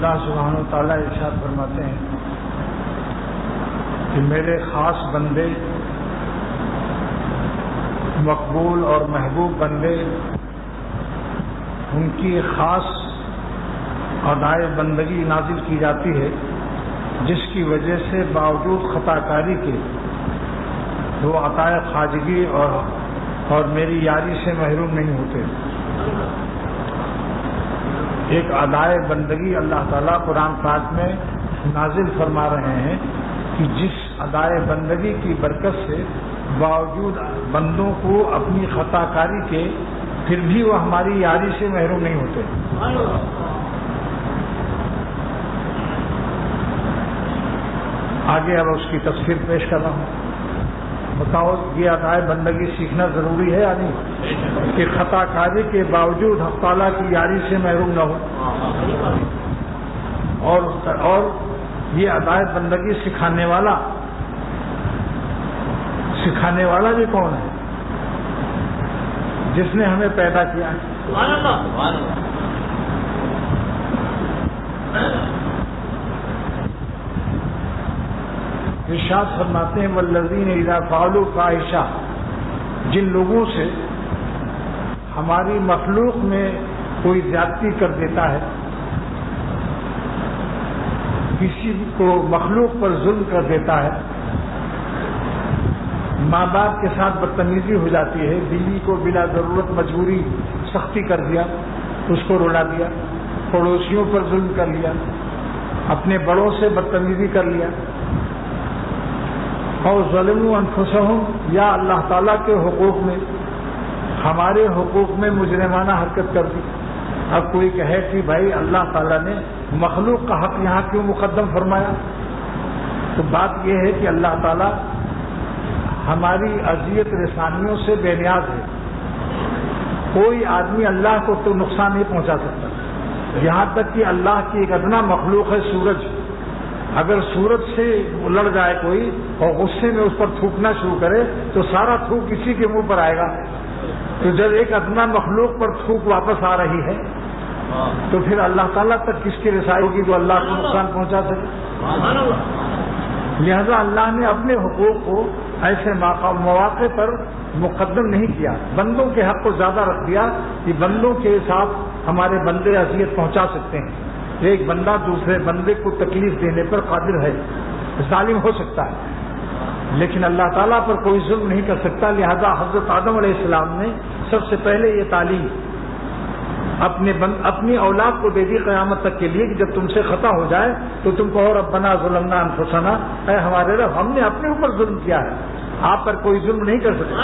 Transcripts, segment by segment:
اللہ سبحانہ وتعالیٰ ارشاد فرماتے ہیں کہ میرے خاص بندے، مقبول اور محبوب بندے، ان کی خاص ادائے بندگی نازل کی جاتی ہے، جس کی وجہ سے باوجود خطا کاری کے وہ عطائے خواجگی اور میری یاری سے محروم نہیں ہوتے۔ ایک ادائے بندگی اللہ تعالیٰ قرآن پاک میں نازل فرما رہے ہیں کہ جس ادائے بندگی کی برکت سے باوجود بندوں کو اپنی خطا کاری کے پھر بھی وہ ہماری یاری سے محروم نہیں ہوتے۔ آگے اب اس کی تفسیر پیش کر رہا ہوں۔ بتاؤ یہ ادائے بندگی سیکھنا ضروری ہے یا نہیں کہ خطا کاری کے باوجود حق تعالیٰ کی یاری سے محروم نہ ہو؟ اور یہ ادائے بندگی سکھانے والا بھی کون ہے؟ جس نے ہمیں پیدا کیا ہے۔ ارشاد فرماتے ہیں والذین اذا فعلوا فاحشہ، جن لوگوں سے ہماری مخلوق میں کوئی زیادتی کر دیتا ہے، کسی کو مخلوق پر ظلم کر دیتا ہے، ماں باپ کے ساتھ بدتمیزی ہو جاتی ہے، بیوی کو بلا ضرورت مجبوری سختی کر دیا، اس کو رلا دیا، پڑوسیوں پر ظلم کر لیا، اپنے بڑوں سے بدتمیزی کر لیا، اور ظلموا انفسہم، یا اللہ تعالیٰ کے حقوق میں، ہمارے حقوق میں مجرمانہ حرکت کر دی۔ اب کوئی کہے کہ بھائی اللہ تعالیٰ نے مخلوق کا حق یہاں کیوں مقدم فرمایا؟ تو بات یہ ہے کہ اللہ تعالیٰ ہماری اذیت رسانیوں سے بے نیاز ہے۔ کوئی آدمی اللہ کو تو نقصان نہیں پہنچا سکتا، یہاں تک کہ اللہ کی ایک ادنا مخلوق ہے سورج، اگر سورج سے لڑ جائے کوئی اور غصے میں اس پر تھوکنا شروع کرے تو سارا تھوک کسی کے منہ پر آئے گا۔ تو جب ایک ادنا مخلوق پر تھوک واپس آ رہی ہے تو پھر اللہ تعالیٰ تک کس کی رسائی ہوگی جو اللہ کو نقصان پہنچا سکے؟ لہذا اللہ نے اپنے حقوق کو ایسے مواقع پر مقدم نہیں کیا، بندوں کے حق کو زیادہ رکھ دیا کہ بندوں کے ساتھ ہمارے بندے اذیت پہنچا سکتے ہیں۔ ایک بندہ دوسرے بندے کو تکلیف دینے پر قادر ہے، ظالم ہو سکتا ہے، لیکن اللہ تعالیٰ پر کوئی ظلم نہیں کر سکتا۔ لہذا حضرت آدم علیہ السلام نے سب سے پہلے یہ تعلیم اپنی اولاد کو دے دی قیامت تک کے لیے کہ جب تم سے خطا ہو جائے تو تم کہو ربنا ظلمنا انفسنا، اے ہمارے رب ہم نے اپنے اوپر ظلم کیا ہے، آپ پر کوئی ظلم نہیں کر سکتا۔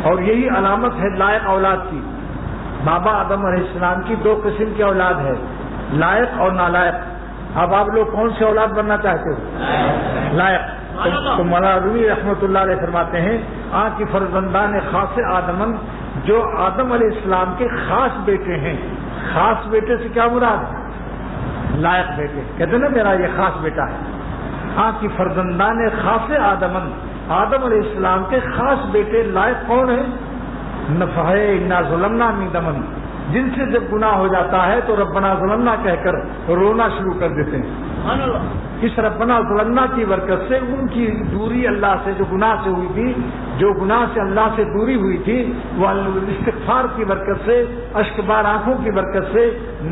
اور یہی علامت ہے لائق اولاد کی۔ بابا آدم علیہ السلام کی دو قسم کی اولاد ہے، لائق اور نالائق۔ اب آپ لوگ کون سی اولاد بننا چاہتے ہو؟ لائق۔ تو مولانا رومی رحمۃ اللہ علیہ فرماتے ہیں کی فرزندان خاص آدمن، جو آدم علیہ السلام کے خاص بیٹے ہیں۔ خاص بیٹے سے کیا مراد ہے؟ لائق بیٹے، کہتے ہیں نا میرا یہ خاص بیٹا ہے۔ کی فرزندان خاص آدمن، آدم علیہ السلام کے خاص بیٹے لائق کون ہیں؟ نفحے انا ظلمنا من دمن، جن سے جب گناہ ہو جاتا ہے تو ربنا ظلمنا کہہ کر رونا شروع کر دیتے ہیں۔ اس ربنا ظلمنا کی برکت سے ان کی دوری اللہ سے جو گناہ سے ہوئی تھی، جو گناہ سے اللہ سے دوری ہوئی تھی، وہ استغفار کی برکت سے، اشک بار آنکھوں کی برکت سے،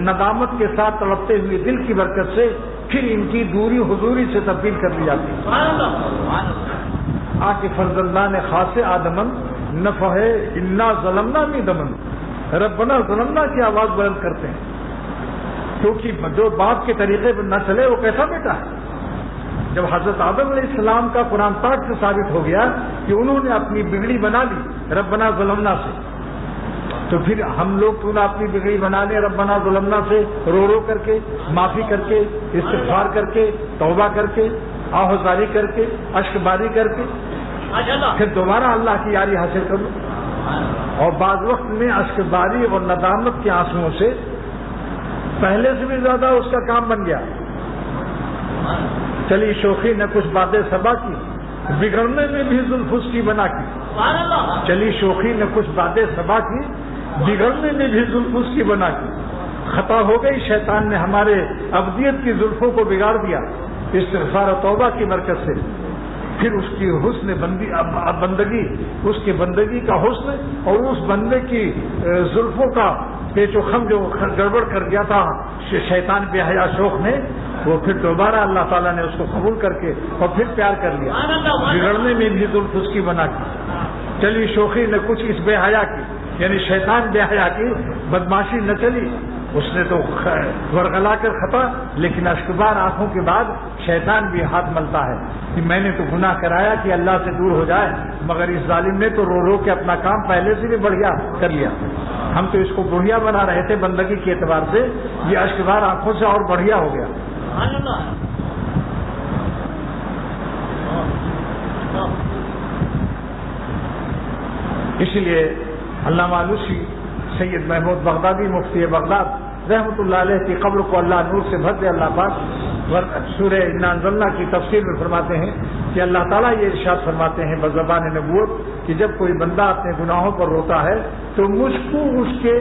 ندامت کے ساتھ تڑپتے ہوئے دل کی برکت سے پھر ان کی دوری حضوری سے تبدیل کر دی جاتی ہے۔ کے فرزندان خاص آدمن نفح انا ظلمنا من دمن، ربنا ظلمنا کی آواز بلند کرتے ہیں، کیونکہ جو باپ کے طریقے پر نہ چلے وہ کیسا بیٹا ہے؟ جب حضرت آدم علیہ السلام کا قرآن پاک سے ثابت ہو گیا کہ انہوں نے اپنی بگڑی بنا لی ربنا ظلمنا سے، تو پھر ہم لوگ کیوں نہ اپنی بگڑی بنا لیں ربنا ظلمنا سے، رو کر کے، معافی کر کے، استغفار کر کے، توبہ کر کے، آہوزاری کر کے، اشک باری کر کے، پھر دوبارہ اللہ کی یاری حاصل کر لو۔ اور بعض وقت میں اشک باری اور ندامت کے آنسوؤں سے پہلے سے بھی زیادہ اس کا کام بن گیا۔ چلی شوخی نے کچھ باتیں صبا کی، بگڑنے میں بھی زلف اس کی بنا کی۔ چلی شوخی نے کچھ باتیں صبا کی، بگڑنے میں بھی زلف اس کی بنا کی۔ خطا ہو گئی، شیطان نے ہمارے ابدیت کی زلفوں کو بگاڑ دیا استغفار و توبہ کی برکت سے، پھر اس کی حسن بندگی، اس کی بندگی کا حسن اور اس بندے کی زلفوں کا پیچ و خم جو گڑبڑ کر گیا تھا شیطان بے حیا شوق نے، وہ پھر دوبارہ اللہ تعالیٰ نے اس کو قبول کر کے اور پھر پیار کر لیا، بگڑنے میں بھی زلف اس کی بنا کی، چلی شوخی نے کچھ اس بے حیا کی، یعنی شیطان بے حیا کی بدماشی نہ چلی، اس نے تو ورغلا کر خطا، لیکن اشکبار آنکھوں کے بعد شیطان بھی ہاتھ ملتا ہے کہ میں نے تو گناہ کرایا کہ اللہ سے دور ہو جائے، مگر اس ظالم نے تو رو رو کے اپنا کام پہلے سے بھی بڑھیا کر لیا، ہم تو اس کو بڑھیا بنا رہے تھے بندگی کے اعتبار سے، یہ اشکبار آنکھوں سے اور بڑھیا ہو گیا۔ اسی لیے علامہ علوسی سید محمود بغدادی مفتی بغداد رحمۃ اللہ علیہ کی قبر کو اللہ نور سے بھر دے اللہ پاک، سورہ انا انزلنا کی تفسیر میں فرماتے ہیں کہ اللہ تعالیٰ یہ ارشاد فرماتے ہیں بزبان نبوت کہ جب کوئی بندہ اپنے گناہوں پر روتا ہے تو مجھ کو اس کے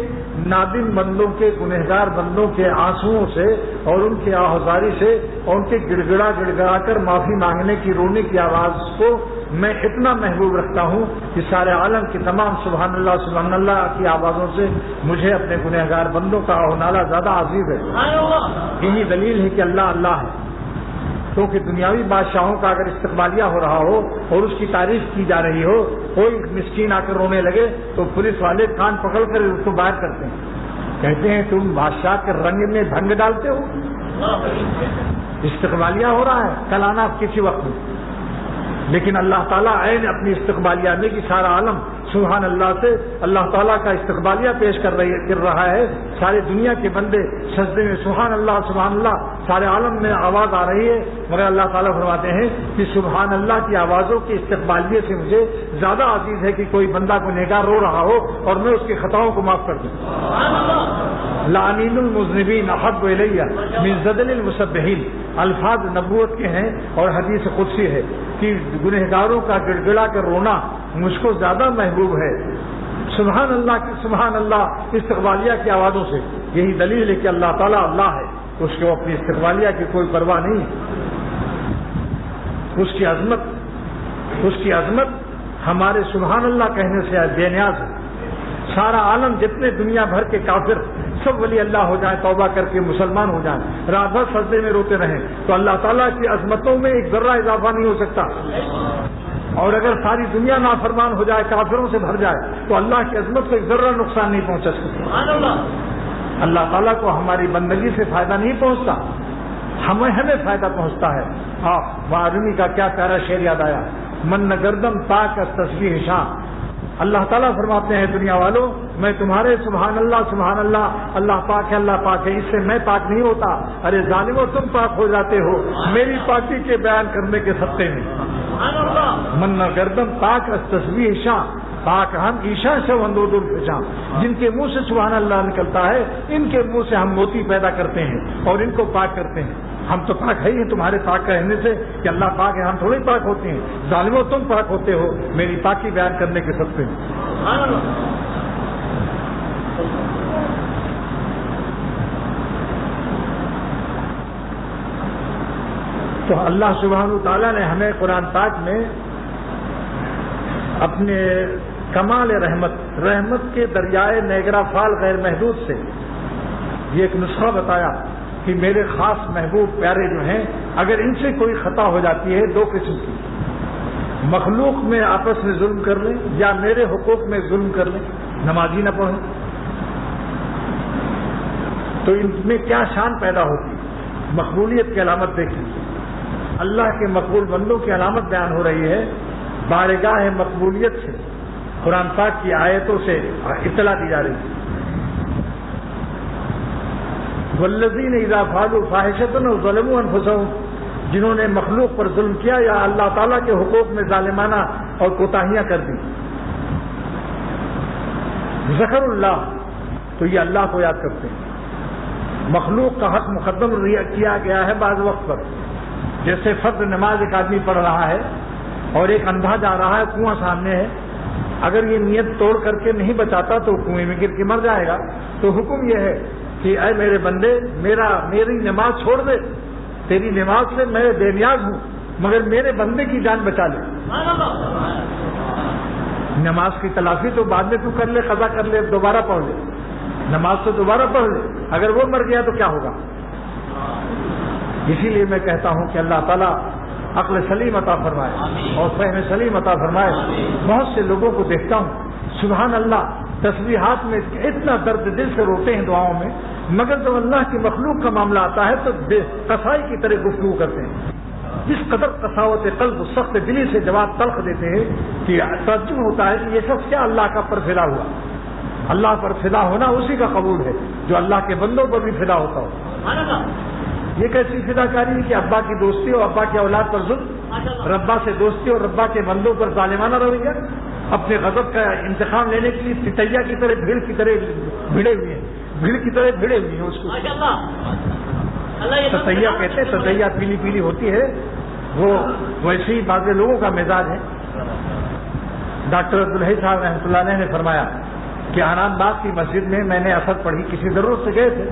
نادم بندوں کے، گنہگار بندوں کے آنسوؤں سے اور ان کی آہذاری سے اور ان کے گڑ گڑا کر معافی مانگنے کی، رونے کی آواز کو میں اتنا محبوب رکھتا ہوں کہ سارے عالم کی تمام سبحان اللہ کی آوازوں سے مجھے اپنے گنہگار بندوں کا نالہ زیادہ عزیز ہے۔ یہی دلیل ہے کہ اللہ اللہ ہے، کیونکہ دنیاوی بادشاہوں کا اگر استقبالیہ ہو رہا ہو اور اس کی تعریف کی جا رہی ہو، کوئی مسکین آ کر رونے لگے تو پولیس والے کان پکڑ کر اس کو باہر کرتے ہیں، کہتے ہیں تم بادشاہ کے رنگ میں بھنگ ڈالتے ہو، استقبالیہ ہو رہا ہے، کل آنا کسی وقت میں، لیکن اللہ تعالیٰ عین اپنی استقبالیہ میں کہ سارا عالم سبحان اللہ سے اللہ تعالیٰ کا استقبالیہ پیش کر رہا ہے، ساری دنیا کے بندے سجدے میں سبحان اللہ، سارے عالم میں آواز آ رہی ہے، مگر اللہ تعالیٰ فرماتے ہیں کہ سبحان اللہ کی آوازوں کے استقبالیے سے مجھے زیادہ عزیز ہے کہ کوئی بندہ گنہگار رو رہا ہو اور میں اس کی خطاؤں کو معاف کر دوں۔ لعنین المذنبین احب الیہ من زدل المسبحین، الفاظ نبوت کے ہیں اور حدیث قدسی ہے کہ گنہگاروں کا گڑ گڑا کر رونا مجھ کو زیادہ محبوب ہے سبحان اللہ استقبالیہ کی آوازوں سے۔ یہی دلیل ہے کہ اللہ تعالیٰ اللہ ہے، اس کو اپنی استقبالیہ کی کوئی پرواہ نہیں، اس کی عظمت ہمارے سبحان اللہ کہنے سے بے نیاز ہے۔ سارا عالم جتنے دنیا بھر کے کافر سب ولی اللہ ہو جائیں، توبہ کر کے مسلمان ہو جائیں، رات بھر سجدے میں روتے رہیں، تو اللہ تعالیٰ کی عظمتوں میں ایک ذرہ اضافہ نہیں ہو سکتا، اور اگر ساری دنیا نافرمان ہو جائے، کافروں سے بھر جائے، تو اللہ کی عظمت کو ایک ذرہ نقصان نہیں پہنچا سکتا۔ اللہ تعالیٰ کو ہماری بندگی سے فائدہ نہیں پہنچتا، ہمیں فائدہ پہنچتا ہے۔ معرومی کا کیا پیارا شعر یاد آیا، من گردم پاک از تسبیح شاہ، اللہ تعالیٰ فرماتے ہیں دنیا والوں میں تمہارے سبحان اللہ اللہ پاک ہے، اس سے میں پاک نہیں ہوتا، ارے ظالمو تم پاک ہو جاتے ہو میری پاکی کے بیان کرنے کے سطح میں۔ من گردم پاک از تسبیح شاہ، پاک ہم ایشا سے وندود الفشاں، جن کے منہ سے سبحان اللہ نکلتا ہے ان کے منہ سے ہم موتی پیدا کرتے ہیں اور ان کو پاک کرتے ہیں۔ ہم تو پاک ہے ہی ہیں تمہارے پاک کہنے سے کہ اللہ پاک ہے، ہم تھوڑی پاک ہوتے ہیں، ظالموں تم پاک ہوتے ہو میری پاکی بیان کرنے کے سب سے۔ تو اللہ سبحانہ تعالیٰ نے ہمیں قرآن پاک میں اپنے کمال رحمت کے دریائے نیگرا فال غیر محدود سے یہ ایک نسخہ بتایا کہ میرے خاص محبوب پیارے جو ہیں اگر ان سے کوئی خطا ہو جاتی ہے، دو قسم کی، مخلوق میں آپس میں ظلم کر لیں یا میرے حقوق میں ظلم کر لیں، نمازی نہ پڑھیں، تو ان میں کیا شان پیدا ہوتی ہے۔ مقبولیت کی علامت دیکھیں، اللہ کے مقبول بندوں کی علامت بیان ہو رہی ہے، بارگاہ مقبولیت سے قرآن پاک کی آیتوں سے اطلاع دی جا رہی ہے۔ والذین اذا فعلوا فاحشۃ او ظلموا انفسهم، جنہوں نے مخلوق پر ظلم کیا یا اللہ تعالیٰ کے حقوق میں ظالمانہ اور کوتاہیاں کر دی، ذکر اللہ، تو یہ اللہ کو یاد کرتے ہیں۔ مخلوق کا حق مقدم کیا گیا ہے بعض وقت پر، جیسے فرض نماز ایک آدمی پڑھ رہا ہے اور ایک اندھا جا رہا ہے، کنواں سامنے ہے، اگر یہ نیت توڑ کر کے نہیں بچاتا تو کنویں میں گر کے مر جائے گا، تو حکم یہ ہے کہ اے میرے بندے میری نماز چھوڑ دے، تیری نماز سے میں بے نیاز ہوں، مگر میرے بندے کی جان بچا لے۔ نماز کی تلافی تو بعد میں تو کر لے، قضا کر لے، دوبارہ پڑھ لے، نماز تو دوبارہ پڑھ لے، اگر وہ مر گیا تو کیا ہوگا؟ اسی لیے میں کہتا ہوں کہ اللہ تعالیٰ عقل سلیم عطا فرمائے اور فہم سلیم عطا فرمائے۔ بہت سے لوگوں کو دیکھتا ہوں سبحان اللہ تسبیحات میں اتنا درد دل سے روتے ہیں دعاؤں میں، مگر جب اللہ کی مخلوق کا معاملہ آتا ہے تو قصائی کی طرح گفتگو کرتے ہیں، جس قدر قساوت قلب سخت دلی سے جواب تلخ دیتے ہیں کہ تعجب ہوتا ہے کہ یہ شخص کیا اللہ کا پر فدا ہوا۔ اللہ پر فدا ہونا اسی کا قبول ہے جو اللہ کے بندوں پر بھی فدا ہوتا ہو۔ یہ کیسی فدا کاری ہے کہ ابا کی دوستی اور ابا کی اولاد پر ظلم، ربا سے دوستی اور ربا کے بندوں پر ظالمانہ رویہ، اپنے غضب کا انتقام لینے کے لیے تتیا کی طرح بھیڑ کی طرح بھیڑے ہوئے ہیں، بھیڑ کی طرح بھیڑے ہوئے ہیں اس کو تتیا کہتے ہیں۔ تتیا پیلی پیلی ہوتی ہے، وہ ویسے ہی بعض لوگوں کا مزاج ہے۔ ڈاکٹر عبدالحی صاحب رحمۃ اللہ علیہ نے فرمایا کہ آنند باغ کی مسجد میں نے اثر پڑھی، کسی ضرورت سے گئے تھے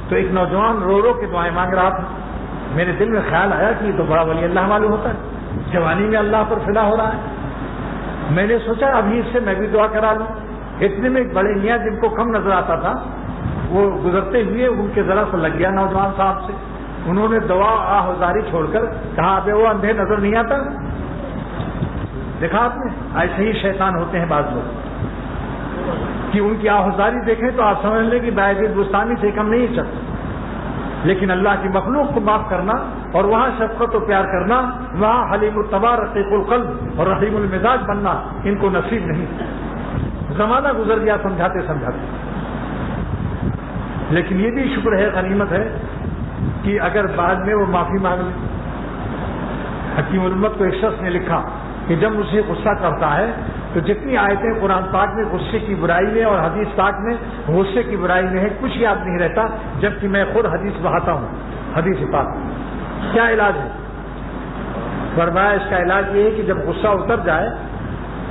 تو ایک نوجوان رو رو کے دعائیں مانگ رہا تھا۔ میرے دل میں خیال آیا کہ یہ تو بڑا ولی اللہ معلوم ہوتا ہے، جوانی میں اللہ پر فدا ہو رہا ہے۔ میں نے سوچا ابھی اس سے میں بھی دعا کرا لوں۔ اتنے میں ایک بڑے میاں جن کو کم نظر آتا تھا وہ گزرتے ہوئے ان کے ذرا سا لگ گیا نوجوان صاحب سے، انہوں نے دعا آہوزاری چھوڑ کر کہا ابے وہ اندھے نظر نہیں آتا؟ دیکھا آپ نے، ایسے ہی شیطان ہوتے ہیں بعض لوگ کہ ان کی آہوزاری دیکھیں تو آپ سمجھ لیں کہ باعزت بستانی سے کم نہیں چلتا، لیکن اللہ کی مخلوق کو معاف کرنا اور وہاں شفقت و پیار کرنا، وہاں حلیم الطبع رقیق القلب اور رحیم المزاج بننا ان کو نصیب نہیں۔ زمانہ گزر گیا سمجھاتے سمجھاتے، لیکن یہ بھی شکر ہے، غنیمت ہے کہ اگر بعد میں وہ معافی مانگ لے۔ حکیم الامت کو ایک شخص نے لکھا کہ جب مجھے غصہ کرتا ہے تو جتنی آیتیں قرآن پاک میں غصے کی برائی میں اور حدیث پاک میں غصے کی برائی میں ہے کچھ یاد نہیں رہتا، جبکہ میں خود حدیث بہاتا ہوں۔ حدیث پاک کیا علاج ہے؟ فرمایا اس کا علاج یہ ہے کہ جب غصہ اتر جائے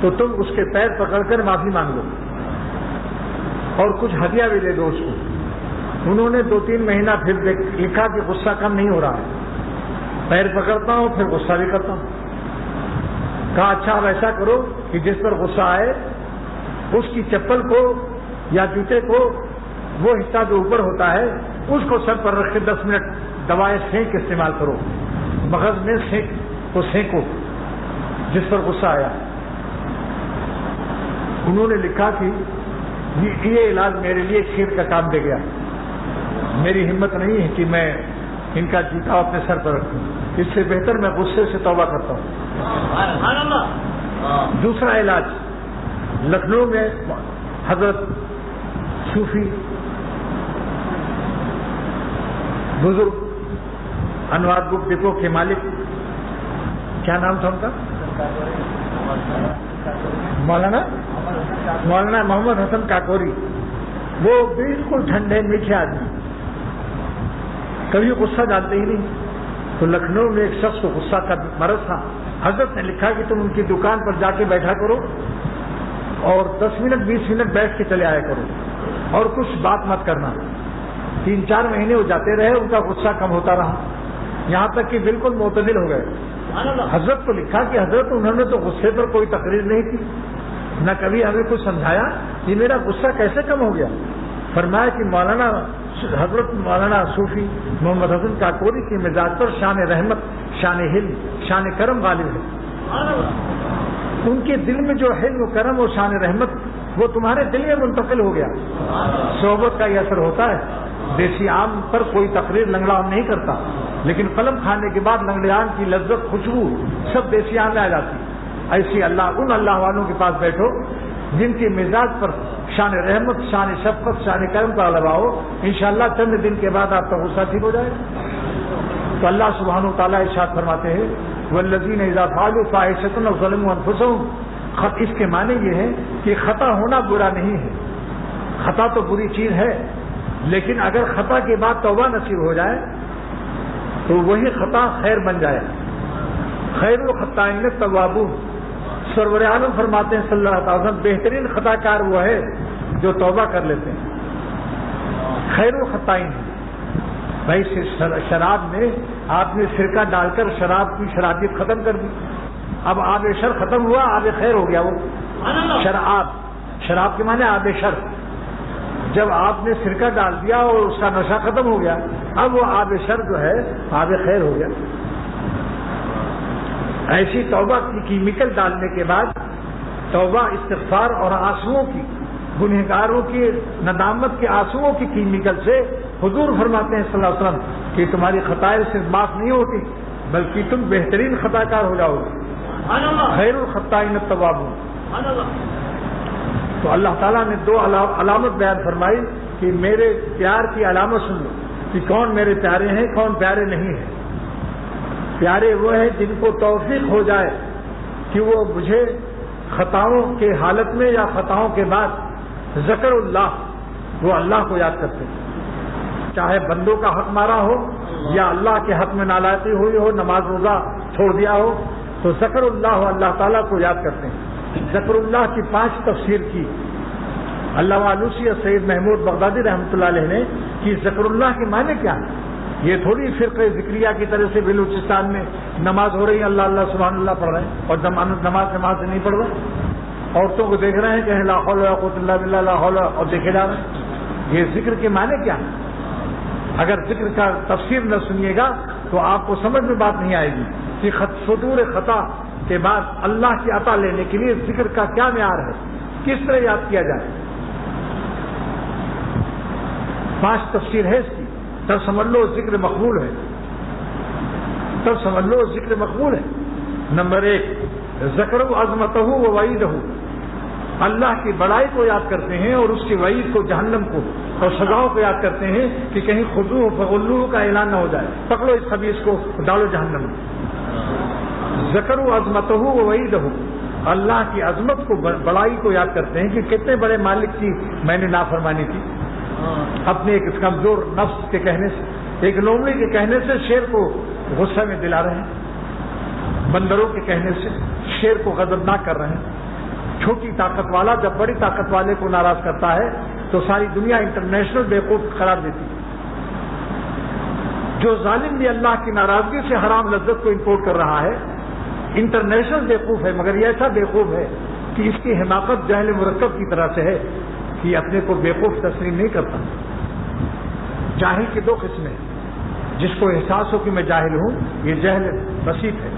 تو تم اس کے پیر پکڑ کر معافی مانگ لو اور کچھ ہدیہ بھی دے دو اس کو۔ انہوں نے 2-3 مہینہ پھر لکھا کہ غصہ کم نہیں ہو رہا ہے، پیر پکڑتا ہوں پھر غصہ بھی کرتا ہوں۔ کہا اچھا اب ایسا کرو کہ جس پر غصہ آئے اس کی چپل کو یا جوتے کو وہ حصہ جو اوپر ہوتا ہے اس کو سر پر رکھ کے 10 منٹ دوائیں سینک استعمال کرو، مغز میں سینکو جس پر غصہ آیا۔ انہوں نے لکھا کہ یہ علاج میرے لیے کھیر کا کام دے گیا، میری ہمت نہیں ہے کہ میں ان کا جوتا اپنے سر پر رکھوں، اس سے بہتر میں غصے سے توبہ کرتا ہوں۔ دوسرا علاج، لکھنؤ میں حضرت صوفی بزرگ انوار بک ڈپو کے مالک، کیا نام تھا ان کا؟ مولانا محمد حسن کاکوری، وہ بالکل ٹھنڈے میٹھے آدمی، کبھی غصہ جانتے ہی نہیں۔ تو لکھنؤ میں ایک شخص کو غصہ کا مرض تھا، حضرت نے لکھا کہ تم ان کی دکان پر جا کے بیٹھا کرو اور 10 منٹ 20 منٹ بیٹھ کے چلے آیا کرو اور کچھ بات مت کرنا۔ 3-4 مہینے وہ جاتے رہے، ان کا غصہ کم ہوتا رہا، یہاں تک کہ بالکل معتدل ہو گئے۔ حضرت کو لکھا کہ حضرت انہوں نے تو غصے پر کوئی تقریر نہیں کی، نہ کبھی ہمیں کچھ سمجھایا، یہ میرا غصہ کیسے کم ہو گیا؟ فرمایا کہ حضرت مولانا صوفی محمد حسن کاکوری کے مزاج پر شان رحمت، شان حلم، شان کرم غالب ہے۔ ان کے دل میں جو حلم و کرم اور شان رحمت وہ تمہارے دل میں منتقل ہو گیا۔ صحبت کا یہ اثر ہوتا ہے۔ دیسی آم پر کوئی تقریر لنگڑا آم نہیں کرتا، لیکن قلم کھانے کے بعد لنگڑے آم کی لذت، خوشبو سب دیسی آم میں آ جاتی۔ ایسی ان اللہ والوں کے پاس بیٹھو جن کے مزاج پر شان رحمت، شان شفقت، شان کرم کا غلبہ ہو، انشاءاللہ چند دن کے بعد آپ کا غصہ ٹھیک ہو جائے گا۔ تو اللہ سبحانہ وتعالیٰ ارشاد فرماتے ہیں والذین اذا فعلوا فاحشۃ ظلموا انفسهم، اس کے معنی یہ ہے کہ خطا ہونا برا نہیں ہے، خطا تو بری چیز ہے، لیکن اگر خطا کے بعد توبہ نصیب ہو جائے تو وہی خطا خیر بن جائے۔ خیر الخطائین التوابون، سرور عالم فرماتے ہیں صلی اللہ علیہ وسلم بہترین خطا کار وہ ہے جو توبہ کر لیتے ہیں۔ خیر الخطائین، بھائی شراب میں آپ نے سرکہ ڈال کر شراب کی شرابیت ختم کر دی، اب آب شر ختم ہوا، آب خیر ہو گیا وہ شراب کے معنی آب شر، جب آپ نے سرکہ ڈال دیا اور اس کا نشہ ختم ہو گیا، اب وہ آب شر جو ہے آب خیر ہو گیا۔ ایسی توبہ کی کیمیکل ڈالنے کے بعد توبہ استغفار اور آنسوؤں کی، گنہگاروں کی ندامت کے آنسوؤں کی کیمیکل سے حضور فرماتے ہیں صلی اللہ علیہ وسلم کہ تمہاری خطائیں صرف معاف نہیں ہوتی بلکہ تم بہترین خطا کار ہو جاؤ گے۔ خیر الخطائین التوابون۔ تو اللہ تعالیٰ نے دو علامت بیان فرمائی کہ میرے پیار کی علامت سن لو کہ کون میرے پیارے ہیں کون پیارے نہیں ہیں۔ پیارے وہ ہیں جن کو توفیق ہو جائے کہ وہ مجھے خطاؤں کے حالت میں یا خطاؤں کے بعد ذکر اللہ، وہ اللہ کو یاد کرتے ہیں، چاہے بندوں کا حق مارا ہو یا اللہ کے حق میں نالائقی ہوئی ہو، نماز روزہ چھوڑ دیا ہو، تو ذکر اللہ اللہ تعالیٰ کو یاد کرتے ہیں۔ ذکر اللہ کی 5 تفسیر کی علامہ علوسی اور سید محمود بغدادی رحمۃ اللہ علیہ نے کہ ذکر اللہ کے معنی کیا ہے۔ یہ تھوڑی فرقہ ذکریہ کی طرح سے بلوچستان میں نماز ہو رہی ہے، اللہ اللہ سبحان اللہ پڑھ رہے ہیں اور نماز سے نہیں پڑھ رہے، عورتوں کو دیکھ رہے ہیں کہ لا حول ولا قوت الا باللہ لا حول، اور دیکھے جا رہے ہیں۔ یہ ذکر کے معنی کیا ہے؟ اگر ذکر کا تفسیر نہ سنیے گا تو آپ کو سمجھ میں بات نہیں آئے گی کہ صدور خطا کے بعد اللہ کی عطا لینے کے لیے ذکر کا کیا معیار ہے، کس طرح یاد کیا جائے۔ 5 تفسیر ہے اس کی، تب سمجھ لو ذکر مقبول ہے، تب سمجھ لو ذکر مقبول ہے۔ نمبر 1 ذکر عظمتہ و وعیدہ، اللہ کی بڑائی کو یاد کرتے ہیں اور اس کی وعید کو، جہنم کو اور سزاؤں کو یاد کرتے ہیں کہ کہیں خذوہ فغلوہ کا اعلان نہ ہو جائے، پکڑو اس خبیث کو ڈالو جہنم میں۔ ذکر عظمتہ و وعیدہ، اللہ کی عظمت کو، بڑائی کو یاد کرتے ہیں کہ کتنے بڑے مالک کی میں نے نافرمانی کی، اپنے ایک کمزور نفس کے کہنے سے، ایک لومڑی کے کہنے سے شیر کو غصے میں دلا رہے ہیں، بندروں کے کہنے سے شیر کو غضبناک کر رہے ہیں۔ چھوٹی طاقت والا جب بڑی طاقت والے کو ناراض کرتا ہے تو ساری دنیا انٹرنیشنل بیوقوف قرار دیتی ہے۔ جو ظالم بھی اللہ کی ناراضگی سے حرام لذت کو امپورٹ کر رہا ہے انٹرنیشنل بیوقوف ہے، مگر یہ ایسا بیوقوف ہے کہ اس کی حماقت جہل مرکب کی طرح سے ہے کہ یہ اپنے کو بیوقوف تسلیم نہیں کرتا۔ جاہل کی 2 قسمیں، جس کو احساس ہو کہ میں جاہل ہوں یہ جہل بسیط ہے،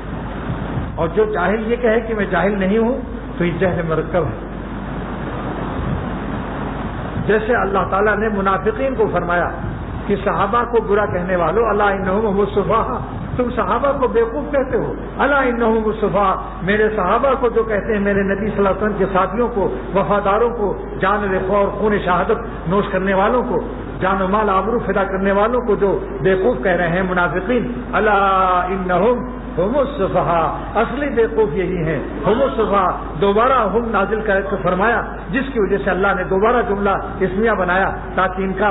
اور جو جاہل یہ کہے کہ میں جاہل نہیں ہوں تو یہ جہل مرکب ہے۔ جیسے اللہ تعالیٰ نے منافقین کو فرمایا کہ صحابہ کو برا کہنے والوں الا انہم هم الصفاہ، تم صحابہ کو بیوقوف کہتے ہو، الا انہم هم الصفاہ، میرے صحابہ کو جو کہتے ہیں میرے نبی صلی اللہ علیہ وسلم کے ساتھیوں کو، وفاداروں کو، جان رخوا اور خون شہادت نوش کرنے والوں کو، جان و مال آبرو فدا کرنے والوں کو جو بیوقوف کہہ رہے ہیں منافقین، الا انہم هم الصفاہ، اصلی بیوقوف یہی ہیں، هم الصفاہ۔ دوبارہ ہم نازل کر کے فرمایا جس کی وجہ سے اللہ نے دوبارہ جملہ اسمیہ بنایا تاکہ ان کا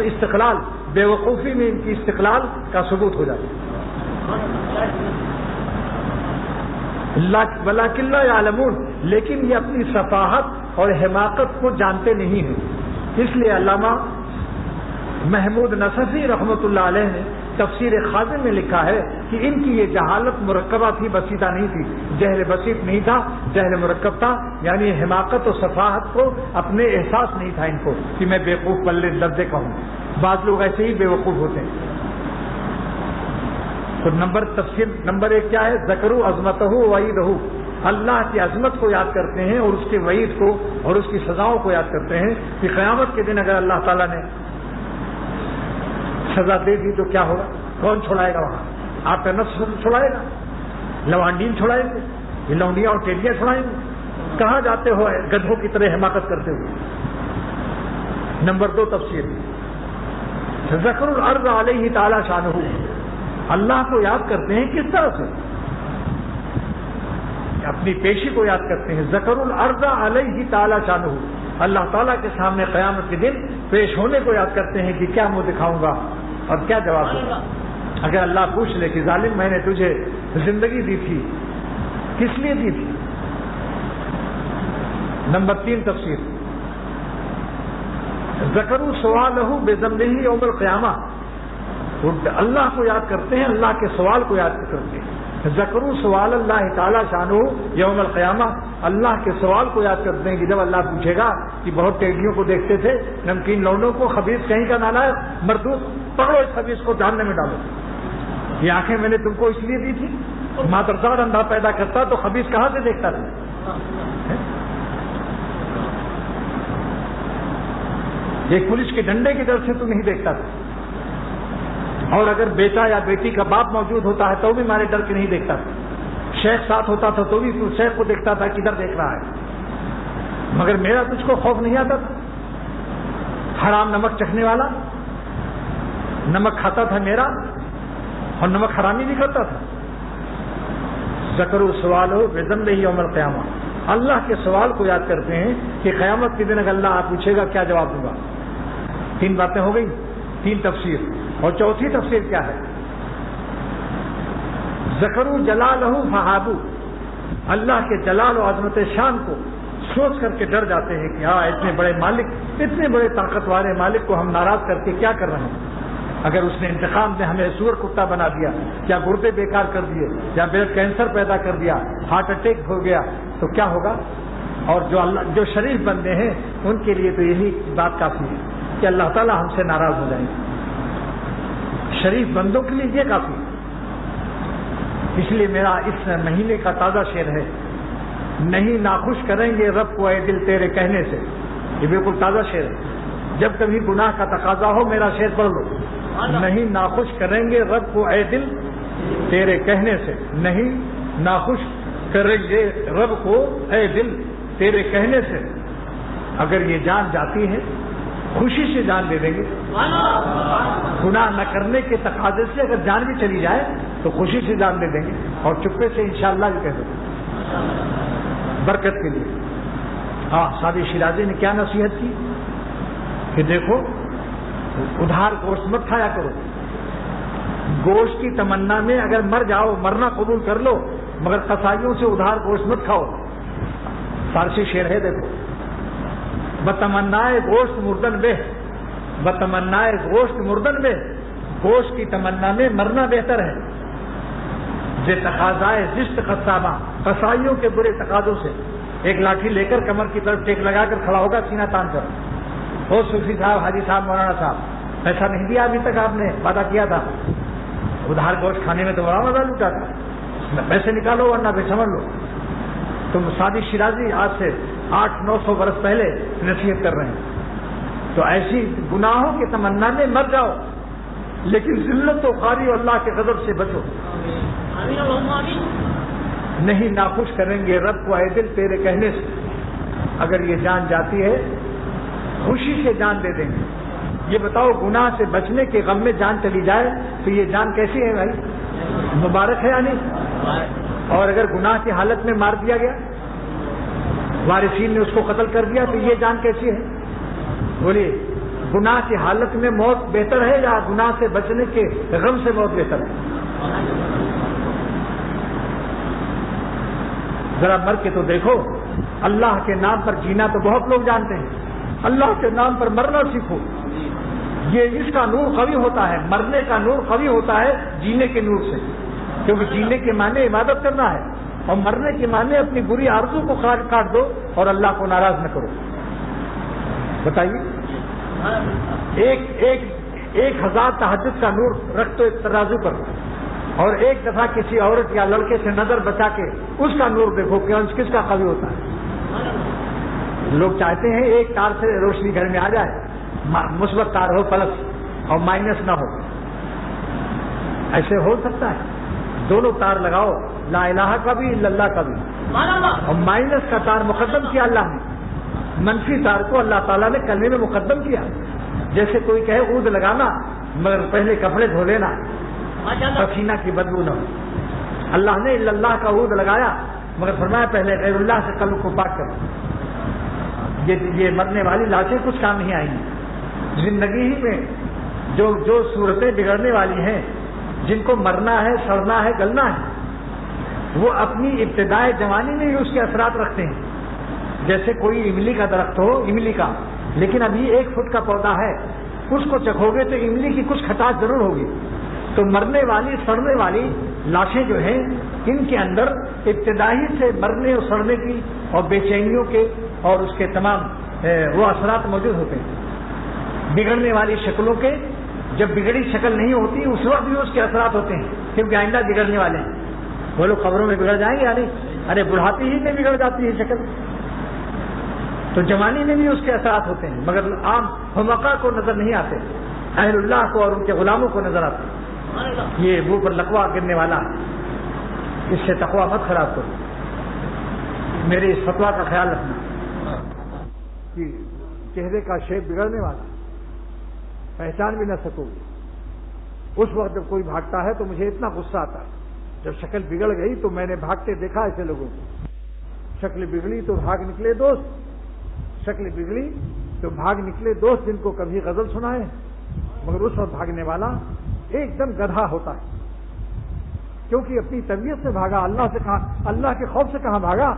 استقلال، بیوقوفی میں ان کی استقلال کا ثبوت ہو جائے۔ ولکن لا یعلمون، لیکن یہ اپنی صفاحت اور حماقت کو جانتے نہیں ہیں۔ اس لیے علامہ محمود نصفی رحمۃ اللہ علیہ نے تفسیر خازن میں لکھا ہے کہ ان کی یہ جہالت مرکبہ تھی، بسیطہ نہیں تھی، جہل بسیط نہیں تھا، جہل مرکب تھا، یعنی حماقت و صفاحت کو اپنے احساس نہیں تھا ان کو کہ میں بیوقوف بلے لفظے کا ہوں۔ بعض لوگ ایسے ہی بیوقوف ہوتے ہیں۔ تو تفسیر نمبر 1 کیا ہے؟ ذکروا عظمتہ و وعیدہ، اللہ کی عظمت کو یاد کرتے ہیں اور اس کے وعید کو اور اس کی سزاؤں کو یاد کرتے ہیں کہ قیامت کے دن اگر اللہ تعالیٰ نے سزا دے دی تو کیا ہوگا، کون چھڑائے گا وہاں؟ آپ کا نفس چھڑائے گا، لوانڈین چھڑائیں گے، یہ لونڈیاں اور ٹیڈیاں چھڑائیں گے، کہاں جاتے ہو گدھوں کی طرح حماقت کرتے ہوئے۔ نمبر 2 تفسیر ذکر الارض علیہ تعالی شانہ، اللہ کو یاد کرتے ہیں کس طرح سے؟ اپنی پیشی کو یاد کرتے ہیں۔ ذکر الارض علیہ تعالی شانہ، اللہ تعالیٰ کے سامنے قیامت کے دن پیش ہونے کو یاد کرتے ہیں کہ کیا منہ دکھاؤں گا اور کیا جواب دوں گا۔ اگر اللہ پوچھ لے کہ ظالم میں نے تجھے زندگی دی تھی کس لیے دی تھی؟ نمبر 3 تفسیر ذکروا سوالہ بذنبہ یوم القیامہ، اللہ کو یاد کرتے ہیں، اللہ کے سوال کو یاد کرتے ہیں. ذکروا سوال اللہ تعالی شانہ یوم القیامہ، اللہ کے سوال کو یاد کرتے ہیں کہ جب اللہ پوچھے گا کہ بہت ٹیڈیوں کو دیکھتے تھے، نمکین لوڈوں کو، خبیث کہیں کا نالائق مردود، پکڑو اس خبیث کو جہنم میں ڈالو. یہ آنکھیں میں نے تم کو اس لیے دی تھی، مادرزاد اندھا پیدا کرتا تو خبیث کہاں سے دیکھتا تھا؟ ایک پولیس کے ڈنڈے کی ڈر سے تو نہیں دیکھتا تھا، اور اگر بیٹا یا بیٹی کا باپ موجود ہوتا ہے تو بھی ہمارے ڈر کے نہیں دیکھتا تھا. شیخ ساتھ ہوتا تھا تو بھی شیخ کو دیکھتا تھا کدھر دیکھ رہا ہے، مگر میرا تجھ کو خوف نہیں آتا تھا. حرام نمک چکھنے والا نمک کھاتا تھا میرا، اور نمک حرامی نہیں کرتا تھا. ذکروا سوالہ بذنبہ یوم القیامہ، اللہ کے سوال کو یاد کرتے ہیں کہ قیامت کے دن اگر اللہ آپ پوچھے گا کیا جواب دوں گا. 3 باتیں ہو گئی، 3 تفسیر. اور چوتھی تفسیر کیا ہے؟ ذکروا جلالہ فہابوا، اللہ کے جلال و عظمت شان کو سوچ کر کے ڈر جاتے ہیں کہ ہاں اتنے بڑے مالک، اتنے بڑے طاقت والے مالک کو ہم ناراض کر کے کیا کر رہے ہیں. اگر اس نے انتقام میں ہمیں سور کتا بنا دیا، یا گردے بیکار کر دیے، یا بلڈ کینسر پیدا کر دیا، ہارٹ اٹیک ہو گیا تو کیا ہوگا؟ اور جو شریف بندے ہیں ان کے لیے تو یہی بات کافی ہے کہ اللہ تعالیٰ ہم سے ناراض ہو جائیں گے. شریف بندوں کے لیے یہ کافی ہے. اس لیے میرا اس مہینے کا تازہ شعر ہے، نہیں ناخوش کریں گے رب کو اے دل تیرے کہنے سے. یہ بالکل تازہ شعر ہے. جب کبھی گناہ کا تقاضا ہو میرا شعر پڑھ لو. نہیں ناخوش کریں گے رب کو اے دل تیرے کہنے سے، نہیں ناخوش کریں گے رب کو اے دل تیرے کہنے سے. اگر یہ جان جاتی ہے خوشی سے جان دے دیں گے. گناہ نہ کرنے کے تقاضے سے اگر جان بھی چلی جائے تو خوشی سے جان دے دیں گے، اور چپے سے انشاءاللہ بھی کہہ دیں گے برکت کے لیے. ہاں سادی شیرازی نے کیا نصیحت کی کہ دیکھو ادھار گوشت مت کھایا کرو. گوشت کی تمنا میں اگر مر جاؤ، مرنا قبول کر لو، مگر قصائیوں سے ادھار گوشت مت کھاؤ. فارسی شعر ہے دیکھو، بتمنائے گوشت مردن بے، بتمنائے گوشت مردن بے، گوشت کی تمنا میں مرنا بہتر ہے. یہ تقاضائے زشت قصابہ، قصائیوں کے برے تقاضوں سے. ایک لاٹھی لے کر کمر کی طرف ٹیک لگا کر کھڑا ہوگا سینہ تان کر، او صوفی صاحب، حاجی صاحب، مولانا صاحب، پیسہ نہیں دیا ابھی تک، آپ نے وعدہ کیا تھا. ادھار گوشت کھانے میں تو بڑا مزہ لوٹا تھا، پیسے نکالو ورنہ پھر سمجھ لو. تم سادی شیرازی آج سے 800-900 برس پہلے نصیحت کر رہے ہیں. تو ایسی گناہوں کی تمنا میں مر جاؤ، لیکن ذلت و خواری اور اللہ کے غضب سے بچو. نہیں ناخوش کریں گے رب کو اے دل تیرے کہنے سے. اگر یہ جان جاتی ہے خوشی سے جان دے دیں گے. یہ بتاؤ گناہ سے بچنے کے غم میں جان چلی جائے تو یہ جان کیسی ہے بھائی؟ مبارک ہے یا نہیں؟ اور اگر گناہ کی حالت میں مار دیا گیا، وارثین نے اس کو قتل کر دیا، تو یہ جان کیسی ہے؟ بولیے، گناہ کی حالت میں موت بہتر ہے یا گناہ سے بچنے کے غم سے موت بہتر ہے؟ ذرا مر کے تو دیکھو. اللہ کے نام پر جینا تو بہت لوگ جانتے ہیں، اللہ کے نام پر مرنا سیکھو. یہ اس کا نور قوی ہوتا ہے، مرنے کا نور قوی ہوتا ہے جینے کے نور سے. کیونکہ جینے کے معنی عبادت کرنا ہے، اور مرنے کے معنی اپنی بری آرزو کو کاٹ دو اور اللہ کو ناراض نہ کرو. بتائیے، ایک 1000 تہجد کا نور رکھ دو ایک ترازو پر، اور ایک دفعہ کسی عورت یا لڑکے سے نظر بچا کے اس کا نور دیکھو کہ کس کا قوی ہوتا ہے. لوگ چاہتے ہیں ایک تار سے روشنی گھر میں آ جائے، مثبت تار ہو پلس اور مائنس نہ ہو. ایسے ہو سکتا ہے؟ دونوں تار لگاؤ، لا الہ کا بھی الا اللہ کا بھی، اور مائنس کا تار مقدم کیا اللہ نے، منفی تار کو اللہ تعالیٰ نے کلمے میں مقدم کیا. جیسے کوئی کہے عود لگانا مگر پہلے کپڑے دھو لینا، پسینہ کی بدبو نہ ہو. اللہ نے الا اللہ کا عود لگایا مگر فرمایا پہلے غیر اللہ سے قلب کو پاک کرو. یہ مرنے والی لاشیں کچھ کام نہیں آئیں گی. زندگی ہی میں جو صورتیں بگڑنے والی ہیں، جن کو مرنا ہے، سڑنا ہے، گلنا ہے، وہ اپنی ابتدائے جوانی میں ہی اس کے اثرات رکھتے ہیں. جیسے کوئی املی کا درخت ہو، املی کا لیکن ابھی 1 فٹ کا پودا ہے، اس کو چکھو گے تو املی کی کچھ کھٹاس ضرور ہوگی۔ تو مرنے والی سڑنے والی لاشیں جو ہیں، ان کے اندر ابتدائی سے مرنے اور سڑنے کی اور بے چینیوں کے اور اس کے تمام وہ اثرات موجود ہوتے ہیں۔ بگڑنے والی شکلوں کے، جب بگڑی شکل نہیں ہوتی اس وقت بھی اس کے اثرات ہوتے ہیں، کیونکہ آئندہ بگڑنے والے ہیں۔ وہ لوگ قبروں میں بگڑ جائیں گے یا نہیں؟ ارے بڑھاپی ہی میں بگڑ جاتی ہے شکل، تو جوانی میں بھی اس کے اثرات ہوتے ہیں، مگر عام حمقاء کو نظر نہیں آتے، اہل اللہ کو اور ان کے غلاموں کو نظر آتے۔ یہ منہ پر لقوا گرنے والا، اس سے تقویٰ مت خراب کرو۔ میرے اس فتویٰ کا خیال رکھنا کہ چہرے کا شیپ بگڑنے والا، پہچان بھی نہ سکو گے۔ اس وقت جب کوئی بھاگتا ہے تو مجھے اتنا غصہ آتا ہے، جب شکل بگڑ گئی تو میں نے بھاگتے دیکھا ایسے لوگوں کو، شکل بگڑی تو بھاگ نکلے دوست، شکل بگڑی تو بھاگ نکلے دوست جن کو کبھی غزل سنائے، مگر اس وقت بھاگنے والا ایک دم گدھا ہوتا ہے، کیونکہ اپنی طبیعت سے بھاگا، اللہ سے کہاں، اللہ کے خوف سے کہاں بھاگا؟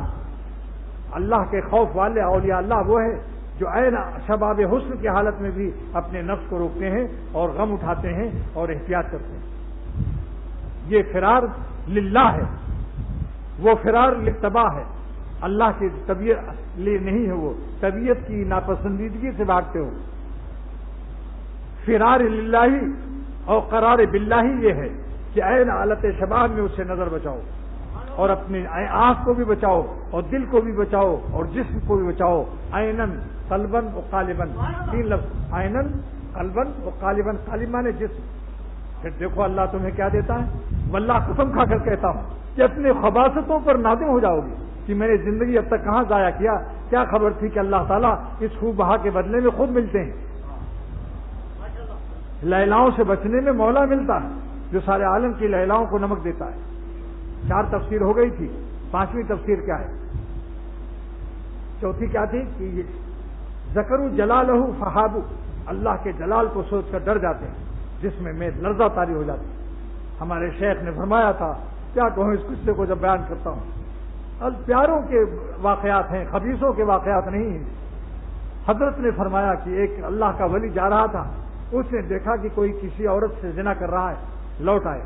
اللہ کے خوف والے اولیاء اللہ وہ ہیں جو عین شباب حسن کی حالت میں بھی اپنے نفس کو روکتے ہیں اور غم اٹھاتے ہیں اور احتیاط کرتے ہیں۔ یہ فرار للہ ہے، وہ فرار للتباہ ہے، اللہ کی طبیعت لیے نہیں ہے، وہ طبیعت کی ناپسندیدگی سے بھاگتے ہو۔ فرار للہ اور قرار باللہ یہ ہے کہ عین حالت شباب میں اس سے نظر بچاؤ اور اپنی آنکھ کو بھی بچاؤ اور دل کو بھی بچاؤ اور جسم کو بھی بچاؤ۔ عینن قلبن و قالبن، 3 لفظ، عینن قلبن و قالبن، قالب مانے جسم۔ پھر دیکھو اللہ تمہیں کیا دیتا ہے۔ واللہ قسم کھا کر کہتا ہوں کہ اپنے خباثتوں پر نادم ہو جاؤ گی کہ میں نے زندگی اب تک کہاں ضائع کیا، کیا خبر تھی کہ اللہ تعالیٰ اس خوب بہا کے بدلے میں خود ملتے ہیں۔ لیلاؤں سے بچنے میں مولا ملتا ہے جو سارے عالم کی لیلاؤں کو نمک دیتا ہے۔ 4 تفسیر ہو گئی تھی، 5ویں تفسیر کیا ہے؟ چوتھی کیا تھی کہ ذکروا جلالہ فہابوا، اللہ کے جلال کو سوچ کر ڈر جاتے ہیں، جس میں لرزہ طاری ہو جاتی ہے۔ ہمارے شیخ نے فرمایا تھا، کیا کہوں اس قصے کو جب بیان کرتا ہوں، پیاروں کے واقعات ہیں، خبیثوں کے واقعات نہیں ہیں۔ حضرت نے فرمایا کہ ایک اللہ کا ولی جا رہا تھا، اس نے دیکھا کہ کوئی کسی عورت سے زنا کر رہا ہے، لوٹ آئے،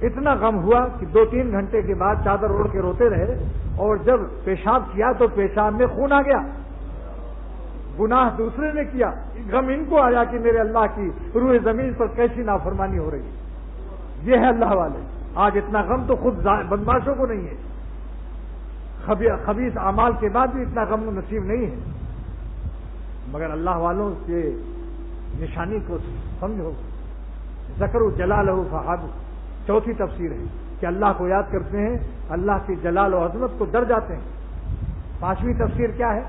اتنا غم ہوا کہ 2-3 گھنٹے کے بعد چادر اوڑھ کے روتے رہے، اور جب پیشاب کیا تو پیشاب میں خون آ گیا۔ گناہ دوسرے نے کیا، غم ان کو آیا کہ میرے اللہ کی روح زمین پر کیسی نافرمانی ہو رہی ہے۔ یہ ہے اللہ والے۔ آج اتنا غم تو خود بدماشوں کو نہیں ہے، خبیث اعمال کے بعد بھی اتنا غم نصیب نہیں ہے، مگر اللہ والوں کے نشانی کو سمجھو۔ ذکروا جلالہ فہابوا، چوتھی تفسیر ہے کہ اللہ کو یاد کرتے ہیں، اللہ کی جلال و عظمت کو ڈر جاتے ہیں۔ 5ویں تفسیر کیا ہے؟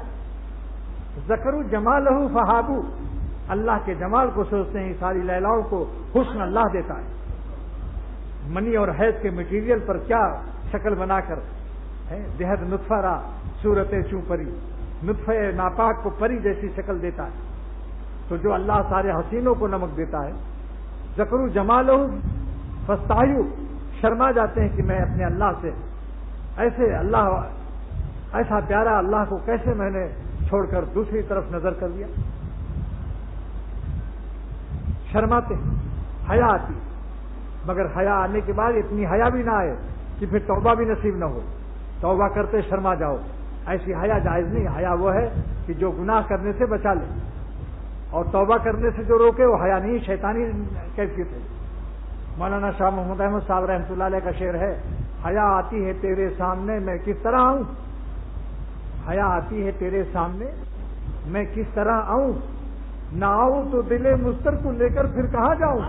ذکروا جمالہ فہابوا، اللہ کے جمال کو سوچتے ہیں، ساری لیلاؤں کو حسن اللہ دیتا ہے۔ منی اور حیض کے مٹیریل پر کیا شکل بنا کر بےحد نطفہ را صورت چوں پری، نطفہ ناپاک کو پری جیسی شکل دیتا ہے۔ تو جو اللہ سارے حسینوں کو نمک دیتا ہے، ذکروا جمالہ فاستحیوا، شرما جاتے ہیں کہ میں اپنے اللہ سے ایسے اللہ ایسا پیارا اللہ کو کیسے میں نے چھوڑ کر دوسری طرف نظر کر دیا، شرماتے ہیں۔ حیا آتی، مگر حیا آنے کے بعد اتنی حیا بھی نہ آئے کہ پھر توبہ بھی نصیب نہ ہو، توبہ کرتے شرما جاؤ، ایسی حیا جائز نہیں۔ حیا وہ ہے کہ جو گناہ کرنے سے بچا لے، اور توبہ کرنے سے جو روکے وہ حیا نہیں، شیطانی کیفیت ہے۔ مولانا شاہ محمد احمد صاحب رحمۃ اللہ علیہ کا شعر ہے، حیا آتی ہے تیرے سامنے میں کس طرح آؤں، حیا آتی ہے تیرے سامنے میں کس طرح آؤں، نہ آؤں تو دل مستر کو لے کر پھر کہاں جاؤں۔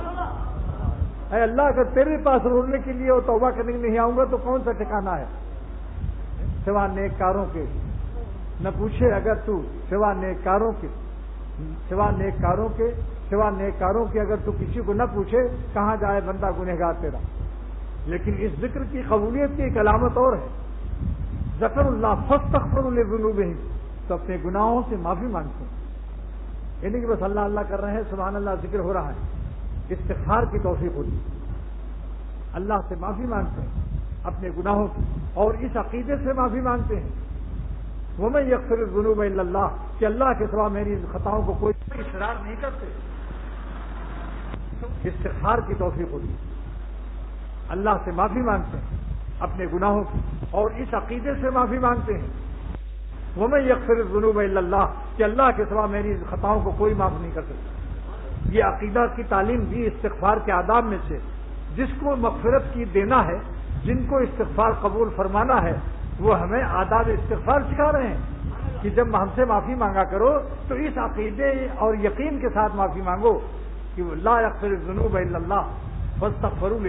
اے اللہ، اگر تیرے پاس رونے کے لیے اور توبہ کرنے کے لیے نہیں آؤں گا تو کون سا ٹھکانہ ہے؟ سوا نیک کاروں کے نہ پوچھے اگر تو، سوا نیک کاروں کے، سوا نیک کاروں کے، سوا نیک کاروں کے اگر تو کسی کو نہ پوچھے کہاں جائے بندہ گنہگار تیرا۔ لیکن اس ذکر کی قبولیت کی ایک علامت اور ہے، ذکر اللہ فاستغفروا لذنوبہم، تو اپنے گناہوں سے معافی مانگتے ہیں، یعنی کہ بس اللہ اللہ کر رہے ہیں، سبحان اللہ ذکر ہو رہا ہے، استغفار کی توفیق ہوتی ہے، اللہ سے معافی مانگتے ہیں اپنے گناہوں کی، اور اس عقیدے سے معافی مانگتے ہیں وَمَن يَغْفِرُ الذُّنُوبَ إِلَّا اللَّهُ کہ اللہ کے سوا میری خطاؤں کو کوئی اصرار نہیں کرتے. استغفار کی توفیق ہوتی ہے، اللہ سے معافی مانگتے ہیں اپنے گناہوں کی اور اس عقیدے سے معافی مانگتے ہیں وَمَن يَغْفِرُ الذُّنُوبَ إِلَّا اللَّهُ کہ اللہ کے سوا میری خطاؤں کو کوئی معاف نہیں کر سکتا. یہ عقیدہ کی تعلیم بھی استغفار کے آداب میں سے. جس کو مغفرت کی دینا ہے، جن کو استغفار قبول فرمانا ہے، وہ ہمیں آداب استغفار سکھا رہے ہیں کہ جب ہم سے معافی مانگا کرو تو اس عقیدے اور یقین کے ساتھ معافی مانگو کہ لا یغفر الذنوب الا اللہ فاستغفروا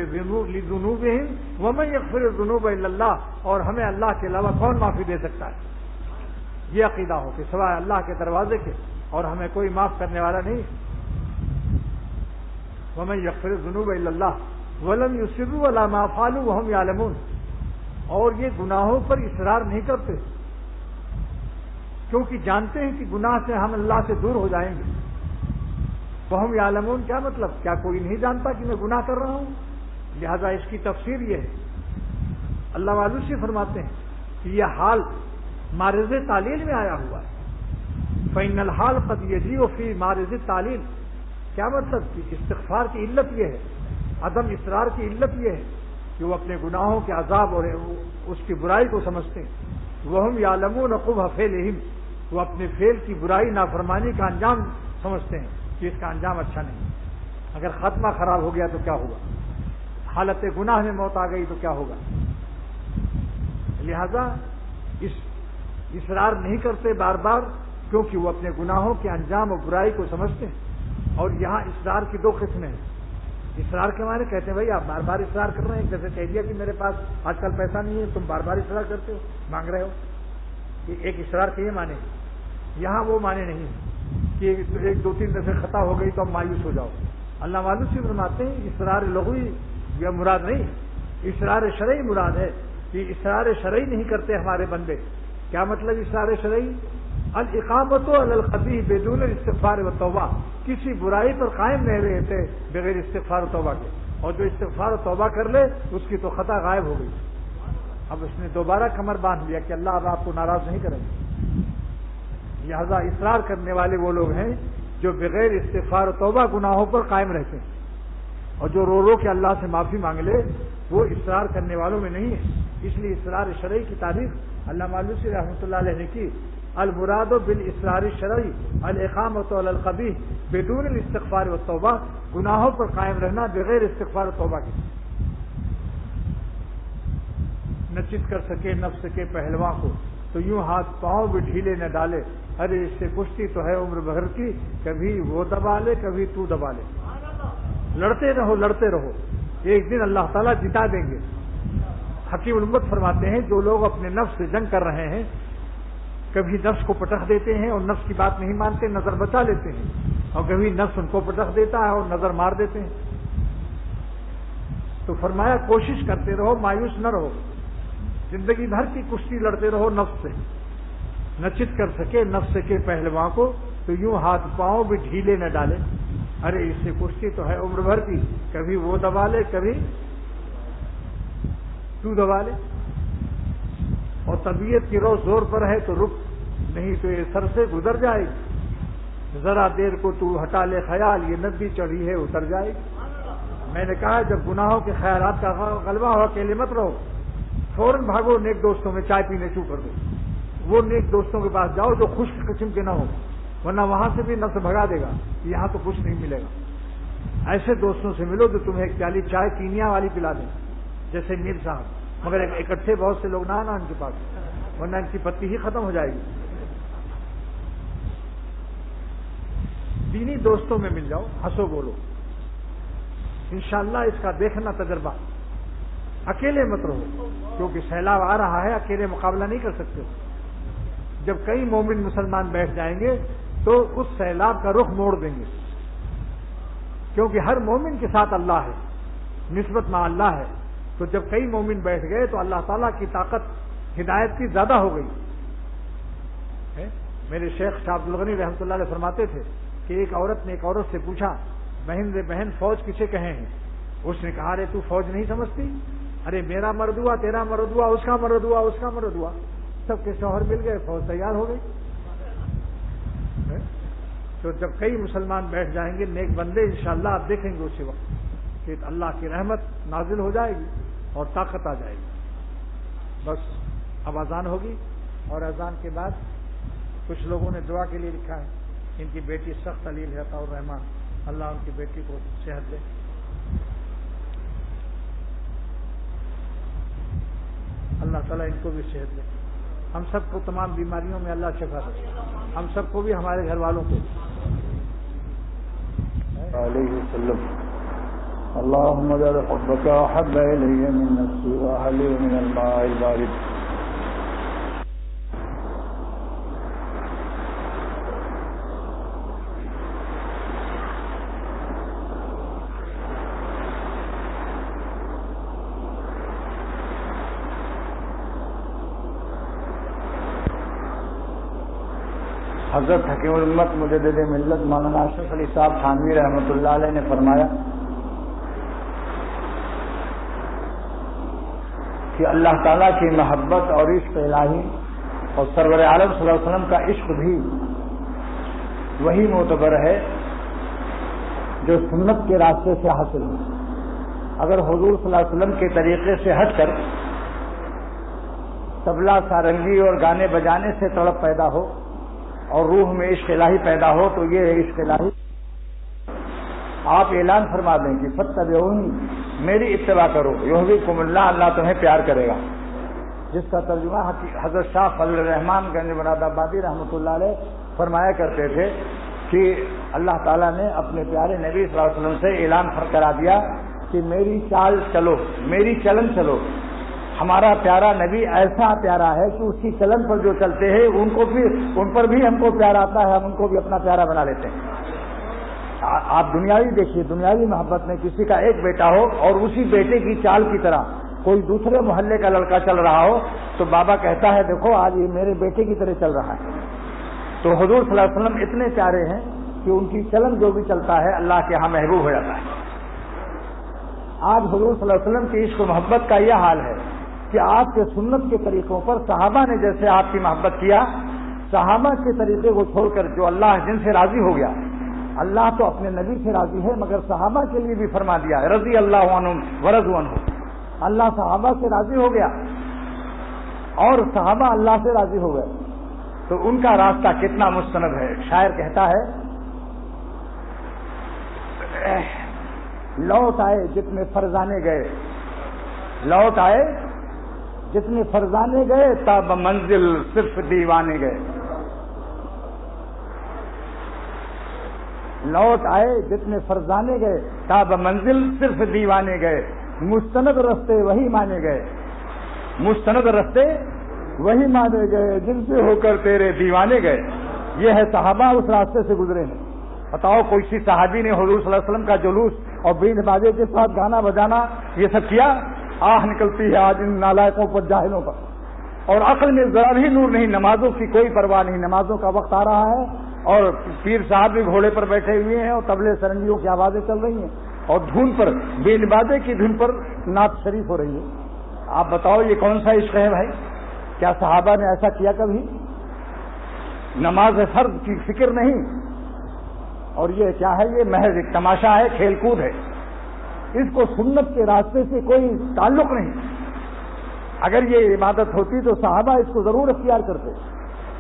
لذنوبہم ومن یغفر الذنوب الا اللہ، اور ہمیں اللہ کے علاوہ کون معافی دے سکتا ہے. یہ عقیدہ ہو کہ سوائے اللہ کے دروازے کے اور ہمیں کوئی معاف کرنے والا نہیں. ومن یغفر الذنوب الا اللہ ولم یصروا علی ما فعلوا وهم یعلمون، اور یہ گناہوں پر اصرار نہیں کرتے کیونکہ جانتے ہیں کہ گناہ سے ہم اللہ سے دور ہو جائیں گے. وهم یعلمون کیا مطلب؟ کیا کوئی نہیں جانتا کہ میں گناہ کر رہا ہوں؟ لہذا اس کی تفسیر یہ ہے، اللہ والوسی فرماتے ہیں کہ یہ حال معرض تعلیل میں آیا ہوا ہے. فإن الحال قد يجيء في معرض التعلیل. کیا مطلب؟ کہ استغفار کی علت یہ ہے، عدم اصرار کی علت یہ ہے کہ وہ اپنے گناہوں کے عذاب اور اس کی برائی کو سمجھتے ہیں. وهم یعلمون قبح فعلهم، وہ اپنے فعل کی برائی نافرمانی کا انجام سمجھتے ہیں کہ اس کا انجام اچھا نہیں. اگر خاتمہ خراب ہو گیا تو کیا ہوگا؟ حالت گناہ میں موت آ گئی تو کیا ہوگا؟ لہذا اصرار نہیں کرتے بار بار کیونکہ وہ اپنے گناہوں کے انجام اور برائی کو سمجھتے ہیں. اور یہاں اصرار کی دو قسمیں ہیں. اصرار کے معنی کہتے ہیں بھائی آپ بار بار اصرار کر رہے ہیں، جیسے کہہ دیا کہ میرے پاس آج کل پیسہ نہیں ہے، تم بار بار اصرار کرتے ہو، مانگ رہے ہو. یہ ایک اصرار کے یہ معنی. یہاں وہ معنی نہیں کہ ایک دو تین دفعہ خطا ہو گئی تو اب مایوس ہو جاؤ. اللہ معلوم سے فرماتے ہیں اصرار لغوی یہ مراد نہیں، اصرار شرعی مراد ہے. کہ اصرار شرعی نہیں کرتے ہمارے بندے. کیا مطلب اصرار شرعی؟ الاقامت علی القبیح بدون الاستغفار و توبہ، کسی برائی پر قائم نہیں رہتے بغیر استغفار و توبہ کے. اور جو استغفار و توبہ کر لے اس کی تو خطا غائب ہو گئی. اب اس نے دوبارہ کمر باندھ لیا کہ اللہ اب آپ کو ناراض نہیں کریں گے. لہذا اصرار کرنے والے وہ لوگ ہیں جو بغیر استغفار و توبہ گناہوں پر قائم رہتے ہیں، اور جو رو رو کے اللہ سے معافی مانگ لے وہ اصرار کرنے والوں میں نہیں ہے. اس لیے اصرار شرعی کی تعریف علامہ علوسی رحمۃ اللہ علیہ نے کی. المراد بالاصرار الشرعی الاقامۃ علی القبیح بدون الاستغفار والتوبہ، گناہوں پر قائم رہنا بغیر استغفار و توبہ کے. نہ چت کر سکے نفس کے پہلواں کو تو یوں ہاتھ پاؤں بھی ڈھیلے نہ ڈالے، ارے اس سے کشتی تو ہے عمر بھر کی، کبھی وہ دبا لے کبھی تو دبا لے. لڑتے رہو، ایک دن اللہ تعالیٰ جتا دیں گے. حکیم الامت فرماتے ہیں جو لوگ اپنے نفس سے جنگ کر رہے ہیں، کبھی نفس کو پٹخ دیتے ہیں اور نفس کی بات نہیں مانتے، نظر بچا لیتے ہیں، اور کبھی نفس ان کو پٹخ دیتا ہے اور نظر مار دیتے ہیں. تو فرمایا کوشش کرتے رہو، مایوس نہ رہو، زندگی بھر کی کشتی لڑتے رہو نفس سے. نہ چت کر سکے نفس کے پہلواں کو تو یوں ہاتھ پاؤں بھی ڈھیلے نہ ڈالے، ارے اس سے کشتی تو ہے عمر بھر کی، کبھی وہ دبا لے کبھی تو دبا لے. اور طبیعت کی روز زور پر ہے تو رک، نہیں تو یہ سر سے گزر جائے گی. ذرا دیر کو تو ہٹا لے خیال، یہ ندی چڑھی ہے اتر جائے گی. میں نے کہا جب گناہوں کے خیالات کا غلبہ ہو اکیلے مت رہو، فوراً بھاگو نیک دوستوں میں چائے پینے شروع کر دو. وہ نیک دوستوں کے پاس جاؤ جو خشک قسم کے نہ ہو، ورنہ وہاں سے بھی نفس بھگا دے گا، یہاں تو کچھ نہیں ملے گا. ایسے دوستوں سے ملو جو تمہیں ایک پیالی چائے کینیا والی پلا دیں، جیسے میر صاحب. مگر اکٹھے بہت سے لوگ نہ آنا ان کے پاس، ورنہ ان کی پتی ہی ختم ہو جائے گی. دینی دوستوں میں مل جاؤ، ہنسو بولو، انشاءاللہ اس کا دیکھنا تجربہ. اکیلے مت رہو کیونکہ سیلاب آ رہا ہے، اکیلے مقابلہ نہیں کر سکتے. جب کئی مومن مسلمان بیٹھ جائیں گے تو اس سیلاب کا رخ موڑ دیں گے، کیونکہ ہر مومن کے ساتھ اللہ ہے، نسبت مع اللہ ہے. تو جب کئی مومن بیٹھ گئے تو اللہ تعالیٰ کی طاقت ہدایت کی زیادہ ہو گئی. میرے شیخ شاہ عبد الغنی رحمۃ اللہ علیہ فرماتے تھے کہ ایک عورت نے ایک عورت سے پوچھا، بہن رے بہن فوج کسے کہیں ہیں؟ اس نے کہا ارے تو فوج نہیں سمجھتی، ارے میرا مرد ہوا تیرا مرد ہوا اس کا مرد ہوا اس کا مرد ہوا. یوسف کے شوہر مل گئے، فوج تیار ہو گئی. تو جب کئی مسلمان بیٹھ جائیں گے نیک بندے، انشاءاللہ آپ دیکھیں گے اسی وقت کہ اللہ کی رحمت نازل ہو جائے گی اور طاقت آ جائے گی. بس اب اذان ہوگی، اور اذان کے بعد کچھ لوگوں نے دعا کے لیے لکھا ہے. ان کی بیٹی سخت علیل ہے، عطاء الرحمان، اللہ ان کی بیٹی کو صحت دے. اللہ تعالیٰ ان کو بھی صحت دے. ہم سب کو تمام بیماریوں میں اللہ شفا دے، ہم سب کو بھی، ہمارے گھر والوں کو. علیہ وسلم. اللهم اجعل حبك احب الي من نفسي واهلي من الماء البارد. حضرت حکیم الامت مجدد ملت مولانا اشرف علی صاحب تھانوی رحمۃ اللہ علیہ نے فرمایا کہ اللہ تعالیٰ کی محبت اور عشق الہی اور سرور عالم صلی اللہ علیہ وسلم کا عشق بھی وہی معتبر ہے جو سنت کے راستے سے حاصل ہو. اگر حضور صلی اللہ علیہ وسلم کے طریقے سے ہٹ کر طبلہ سارنگی اور گانے بجانے سے تڑپ پیدا ہو اور روح میں عشق الہی پیدا ہو تو یہ عشق الہی. آپ اعلان فرما دیں کہ فتبعونی، میری اتباع کرو، یحببکم اللہ، اللہ تمہیں پیار کرے گا. جس کا ترجمہ حضرت شاہ فضل الرحمان گنج مراد آبادی رحمۃ اللہ علیہ فرمایا کرتے تھے کہ اللہ تعالیٰ نے اپنے پیارے نبی صلی اللہ علیہ وسلم سے اعلان کرا دیا کہ میری چال چلو، میری چلن چلو. ہمارا پیارا نبی ایسا پیارا ہے کہ اس کی چلن پر جو چلتے ہیں ان پر بھی ہم کو پیار آتا ہے، ہم ان کو بھی اپنا پیارا بنا لیتے ہیں. آپ دنیاوی دیکھیے، دنیاوی محبت میں کسی کا ایک بیٹا ہو اور اسی بیٹے کی چال کی طرح کوئی دوسرے محلے کا لڑکا چل رہا ہو تو بابا کہتا ہے دیکھو آج یہ میرے بیٹے کی طرح چل رہا ہے. تو حضور صلی اللہ علیہ وسلم اتنے پیارے ہیں کہ ان کی چلن جو بھی چلتا ہے اللہ کے ہاں محبوب ہو جاتا ہے. آج حضور صلی اللہ علیہ وسلم کی عشق و محبت کا یہ حال ہے کہ آپ کے سنت کے طریقوں پر صحابہ نے جیسے آپ کی محبت کیا، صحابہ کے طریقے کو چھوڑ کر جو اللہ جن سے راضی ہو گیا، اللہ تو اپنے نبی سے راضی ہے مگر صحابہ کے لیے بھی فرما دیا ہے رضی اللہ عنہم ورضوا عنہ. اللہ صحابہ سے راضی ہو گیا اور صحابہ اللہ سے راضی ہو گئے. تو ان کا راستہ کتنا مستند ہے. شاعر کہتا ہے لوٹ آئے جتنے فرزانے گئے، لوٹ آئے جتنے فرزانے گئے تاب منزل صرف دیوانے گئے. لوٹ آئے جتنے فرزانے گئے تاب منزل صرف دیوانے گئے. مستند رستے وہی مانے گئے، مستند رستے وہی مانے گئے جن سے ہو کر تیرے دیوانے گئے. یہ ہے صحابہ اس راستے سے گزرے ہیں. بتاؤ کوئی سی صحابی نے حضور صلی اللہ علیہ وسلم کا جلوس اور بیند بازے کے ساتھ گانا بجانا یہ سب کیا؟ آہ نکلتی ہے آج ان نالائقوں پر، جاہلوں پر. اور عقل میں ذرا بھی نور نہیں، نمازوں کی کوئی پرواہ نہیں. نمازوں کا وقت آ رہا ہے اور پیر صاحب بھی گھوڑے پر بیٹھے ہوئے ہیں اور طبلے سرنگیوں کی آوازیں چل رہی ہیں اور دھن پر، بیند بازے کی دھن پر نعت شریف ہو رہی ہے. آپ بتاؤ یہ کون سا عشق ہے بھائی؟ کیا صحابہ نے ایسا کیا کبھی؟ نماز فرض کی فکر نہیں. اور یہ کیا ہے؟ یہ محض ایک تماشا ہے، کھیل کود ہے. اس کو سنت کے راستے سے کوئی تعلق نہیں. اگر یہ عبادت ہوتی تو صحابہ اس کو ضرور اختیار کرتے.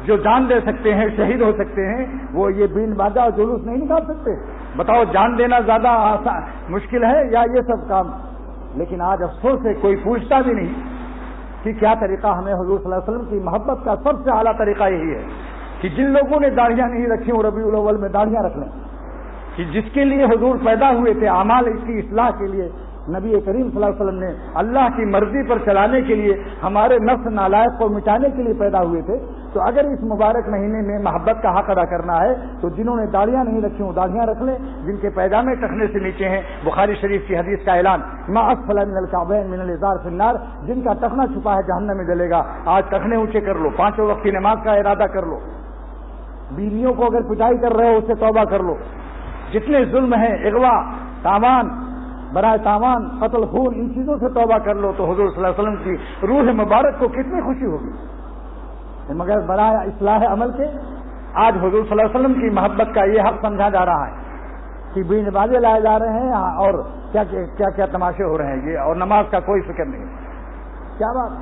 جو جان دے سکتے ہیں، شہید ہو سکتے ہیں، وہ یہ بیند باجا اور جلوس نہیں نکال سکتے. بتاؤ جان دینا زیادہ مشکل ہے یا یہ سب کام؟ لیکن آج افسوس ہے کوئی پوچھتا بھی نہیں کہ کیا طریقہ ہمیں حضور صلی اللہ علیہ وسلم کی محبت کا سب سے اعلیٰ طریقہ یہی ہے کہ جن لوگوں نے داڑھیاں نہیں رکھی وہ ربیع الاول میں داڑھیاں رکھ لیں. کہ جس کے لیے حضور پیدا ہوئے تھے، اعمال اس کی اصلاح کے لیے، نبی کریم صلی اللہ علیہ وسلم نے اللہ کی مرضی پر چلانے کے لیے، ہمارے نفس نالائق کو مٹانے کے لیے پیدا ہوئے تھے. تو اگر اس مبارک مہینے میں محبت کا حق ادا کرنا ہے تو جنہوں نے داڑیاں نہیں رکھی وہ داڑیاں رکھ لیں، جن کے پیجامے ٹخنے سے نیچے ہیں. بخاری شریف کی حدیث کا اعلان، ما اسفل من الکعبین من الازار فی النار، جن کا ٹخنا چھپا ہے جہنم میں جلے گا. آج ٹخنے اونچے کر لو، 5 وقت کی نماز کا ارادہ کر لو. بیویوں کو اگر پٹائی کر رہے ہو اسے توبہ کر لو. جتنے ظلم ہیں، اغوا، تاوان، برائے تاوان، قتل، خون، ان چیزوں سے توبہ کر لو تو حضور صلی اللہ علیہ وسلم کی روح مبارک کو کتنی خوشی ہوگی. مگر برائے اصلاح عمل کے آج حضور صلی اللہ علیہ وسلم کی محبت کا یہ حق سمجھا جا رہا ہے کہ بین بازے لائے جا رہے ہیں اور کیا کیا کیا تماشے ہو رہے ہیں یہ، اور نماز کا کوئی فکر نہیں. کیا بات،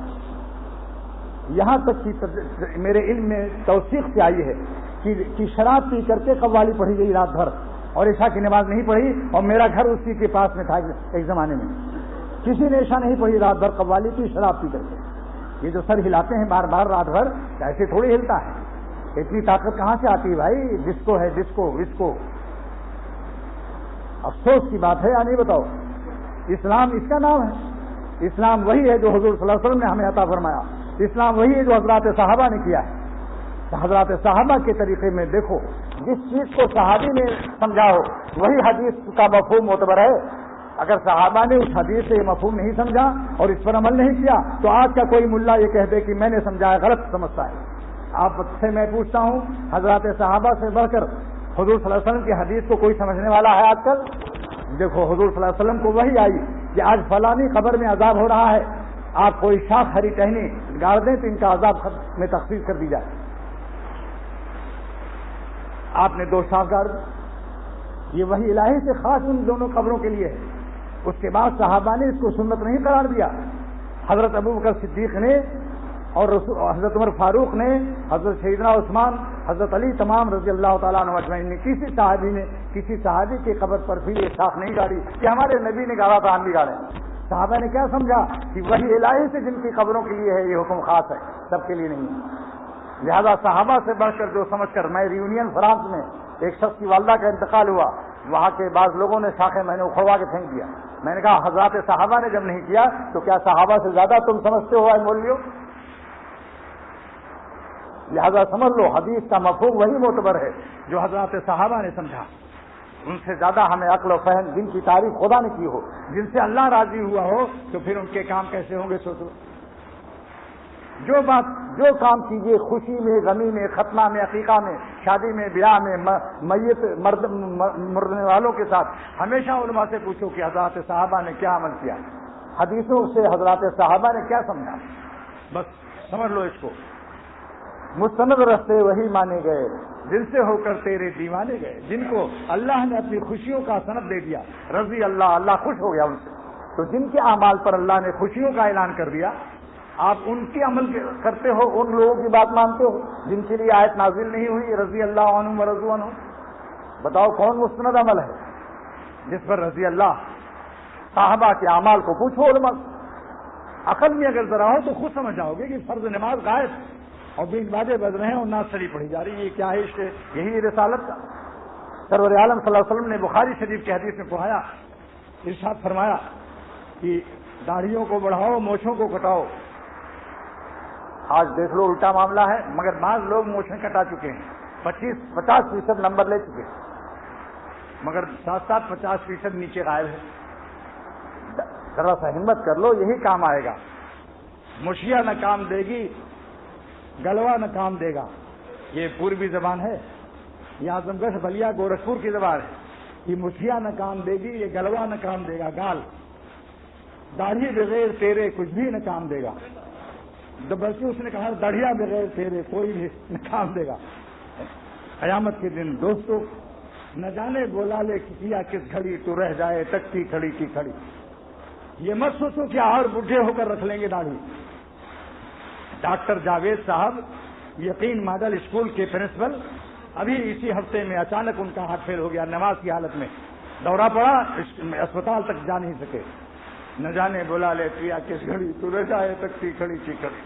یہاں تک کہ میرے علم میں توثیق سے آئی ہے کہ شراب پی کر کے قوالی پڑھی گئی رات بھر اور عشاء کی نماز نہیں پڑھی، اور میرا گھر اسی کے پاس میں تھا ایک زمانے میں. کسی نے عشاء نہیں پڑھی، رات بھر قوالی کی شراب پی کر کے. یہ جو سر ہلاتے ہیں بار بار رات بھر، ایسے تھوڑی ہلتا ہے. اتنی طاقت کہاں سے آتی ہے بھائی؟ ڈسکو ہے، ڈسکو وسکو. افسوس کی بات ہے یا نہیں بتاؤ؟ اسلام اس کا نام ہے. اسلام وہی ہے جو حضور صلی اللہ علیہ وسلم نے ہمیں عطا فرمایا. اسلام وہی ہے جو حضرات صحابہ نے کیا ہے. حضرات صحابہ کے طریقے میں دیکھو، جس چیز کو صحابی نے سمجھا ہو وہی حدیث کا مفہوم معتبر ہے. اگر صحابہ نے اس حدیث سے یہ مفہوم نہیں سمجھا اور اس پر عمل نہیں کیا تو آج کا کوئی ملا یہ کہہ دے کہ میں نے سمجھا ہے، غلط سمجھتا ہے. آپ سے میں پوچھتا ہوں، حضرات صحابہ سے بڑھ کر حضور صلی اللہ علیہ وسلم کی حدیث کو کوئی سمجھنے والا ہے آج کل؟ دیکھو، حضور صلی اللہ علیہ وسلم کو وہی آئی کہ آج فلانی قبر میں عذاب ہو رہا ہے، آپ کوئی شاخ ہری ٹہنی گاڑ دیں تو ان کا عذاب میں تخفیف کر دی جائے. آپ نے 2 شاخ گاڑ دی. یہ وہی الہی سے خاص ان دونوں قبروں کے لیے ہے. اس کے بعد صحابہ نے اس کو سنت نہیں قرار دیا. حضرت ابوبکر صدیق نے اور حضرت عمر فاروق نے، حضرت سیدنا عثمان، حضرت علی، تمام رضی اللہ تعالیٰ عنہ اجمعین نے کسی صحابی کی قبر پر بھی یہ شاخ نہیں گاڑی کہ ہمارے نبی نے گاڑا تو ہم بھی گاڑیں. صحابہ نے کیا سمجھا کہ وہی الہی سے جن کی قبروں کے لیے ہے یہ حکم خاص ہے، سب کے لیے نہیں ہے. لہذا صحابہ سے بڑھ کر جو سمجھ کر میں ریونین فرانس میں ایک شخص کی والدہ کا انتقال ہوا، وہاں کے بعض لوگوں نے شاخیں میں نے اکھڑوا کے پھینک دیا. میں نے کہا حضرات صحابہ نے جب نہیں کیا تو کیا صحابہ سے زیادہ تم سمجھتے ہو اے مولیو؟ لہذا سمجھ لو، حدیث کا مفہوم وہی معتبر ہے جو حضرات صحابہ نے سمجھا. ان سے زیادہ ہمیں عقل و فہم جن کی تعریف خدا نے کی ہو، جن سے اللہ راضی ہوا ہو، تو پھر ان کے کام کیسے ہوں گے سوچو. جو کام کیجیے، خوشی میں، غمی میں، ختمہ میں، عقیقہ میں، شادی میں، بیاہ میں، میت مرنے والوں کے ساتھ ہمیشہ علماء سے پوچھو کہ حضرات صحابہ نے کیا عمل کیا، حدیثوں سے حضرات صحابہ نے کیا سمجھا. بس سمجھ لو اس کو. مستند رستے وہی مانے گئے جن سے ہو کر تیرے دیوانے گئے. جن کو اللہ نے اپنی خوشیوں کا سند دے دیا، رضی اللہ خوش ہو گیا ان سے. تو جن کے اعمال پر اللہ نے خوشیوں کا اعلان کر دیا، آپ ان کی عمل کرتے ہو، ان لوگوں کی بات مانتے ہو جن کے لیے آیت نازل نہیں ہوئی، رضی اللہ عنہم ورضوا عنہ. بتاؤ کون مستند عمل ہے جس پر رضی اللہ؟ صحابہ کے اعمال کو پوچھو علماء. عقل میں اگر ذرا ہو تو خود سمجھ جاؤ گے کہ فرض نماز غائب اور بین بازے بج رہے ہیں اور نعت شریف پڑھی جا رہی ہے. یہ کیا ہے عشق؟ یہی رسالت کا. سرور عالم صلی اللہ علیہ وسلم نے بخاری شریف کی حدیث میں پڑھایا، ارشاد فرمایا کہ داڑھیوں کو بڑھاؤ، مونچھوں کو کٹاؤ. آج دیکھ لو الٹا معاملہ ہے، مگر بعض لوگ مونچھیں کٹا چکے ہیں، 50% نمبر لے چکے ہیں، مگر 50% نیچے غائب ہے. ذرا سا ہمت کر لو، یہی کام آئے گا. مشیا نہ کام دے گی، گلوا نہ کام دے گا. یہ پوربی زبان ہے، یہ اعظم گڑھ بلیا گورکھپور کی زبان ہے. یہ مشیا نہ کام دے گی، یہ گلوا نہ کام دے گا. گال داڑھی بغیر تیرے کچھ بھی نہ کام دے گا. بلکہ اس نے کہا داڑھیا بغیر تیرے کوئی بھی نہ کام دے گا. قیامت کے دن دوستو نہ جانے بولا لے کیا کس گھڑی تو رہ جائے تکتی کھڑی کی کھڑی. یہ مت سوچو کہ اور بڈھے ہو کر رکھ لیں گے داڑھی. ڈاکٹر جاوید صاحب یقین ماڈل اسکول کے پرنسپل، ابھی اسی ہفتے میں اچانک ان کا ہاتھ فیل ہو گیا، نماز کی حالت میں دورہ پڑا، اسپتال تک جا نہیں سکے. نہ جانے بلا لے پیا کس گھڑی تو رہ جائے تکتی کھڑی کی کھڑی.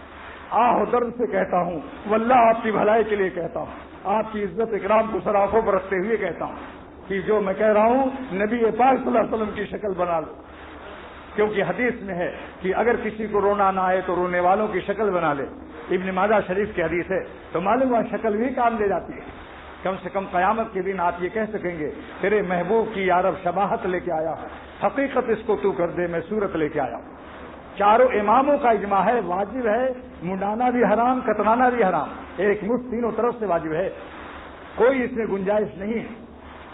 آہ درد سے کہتا ہوں، واللہ آپ کی بھلائی کے لیے کہتا ہوں، آپ کی عزت اکرام کو سراخوں پر رکھتے ہوئے کہتا ہوں کہ جو میں کہہ رہا ہوں نبی پاک صلی اللہ علیہ وسلم کی شکل بنا لو. کیونکہ حدیث میں ہے کہ اگر کسی کو رونا نہ آئے تو رونے والوں کی شکل بنا لے. ابن ماجہ شریف کی حدیث ہے. تو معلوم ہے شکل بھی کام دے جاتی ہے. کم سے کم قیامت کے دن آپ یہ کہہ سکیں گے تیرے محبوب کی یارب شباہت لے کے آیا، حقیقت اس کو تو کر دے میں صورت لے کے آیا. چاروں اماموں کا اجماع ہے، واجب ہے منڈانا بھی حرام، کترانا بھی حرام، ایک مشت تینوں طرف سے واجب ہے، کوئی اس میں گنجائش نہیں.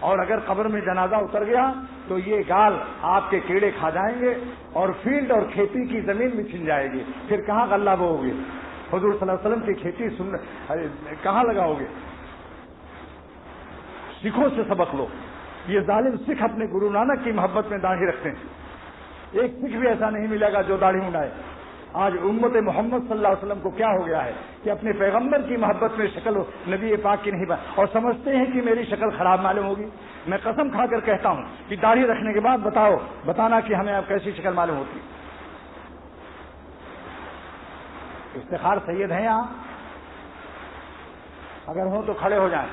اور اگر قبر میں جنازہ اتر گیا تو یہ گال آپ کے کیڑے کھا جائیں گے اور فیلڈ اور کھیتی کی زمین بھی چھن جائے گی، پھر کہاں غلہ بو ہوگی. حضور صلی اللہ علیہ وسلم کی کھیتی کہاں لگاؤ گے؟ سکھوں سے سبق لو. یہ ظالم سکھ اپنے گرو نانک کی محبت میں داڑھی رکھتے ہیں. ایک سکھ بھی ایسا نہیں ملے گا جو داڑھی منڈائے. آج امت محمد صلی اللہ علیہ وسلم کو کیا ہو گیا ہے کہ اپنے پیغمبر کی محبت میں شکل نبی پاک کی نہیں بات اور سمجھتے ہیں کہ میری شکل خراب معلوم ہوگی. میں قسم کھا کر کہتا ہوں کہ داڑھی رکھنے کے بعد بتانا کہ ہمیں اب کیسی شکل معلوم ہوتی. افتخار سید ہیں یہاں؟ اگر ہو تو کھڑے ہو جائیں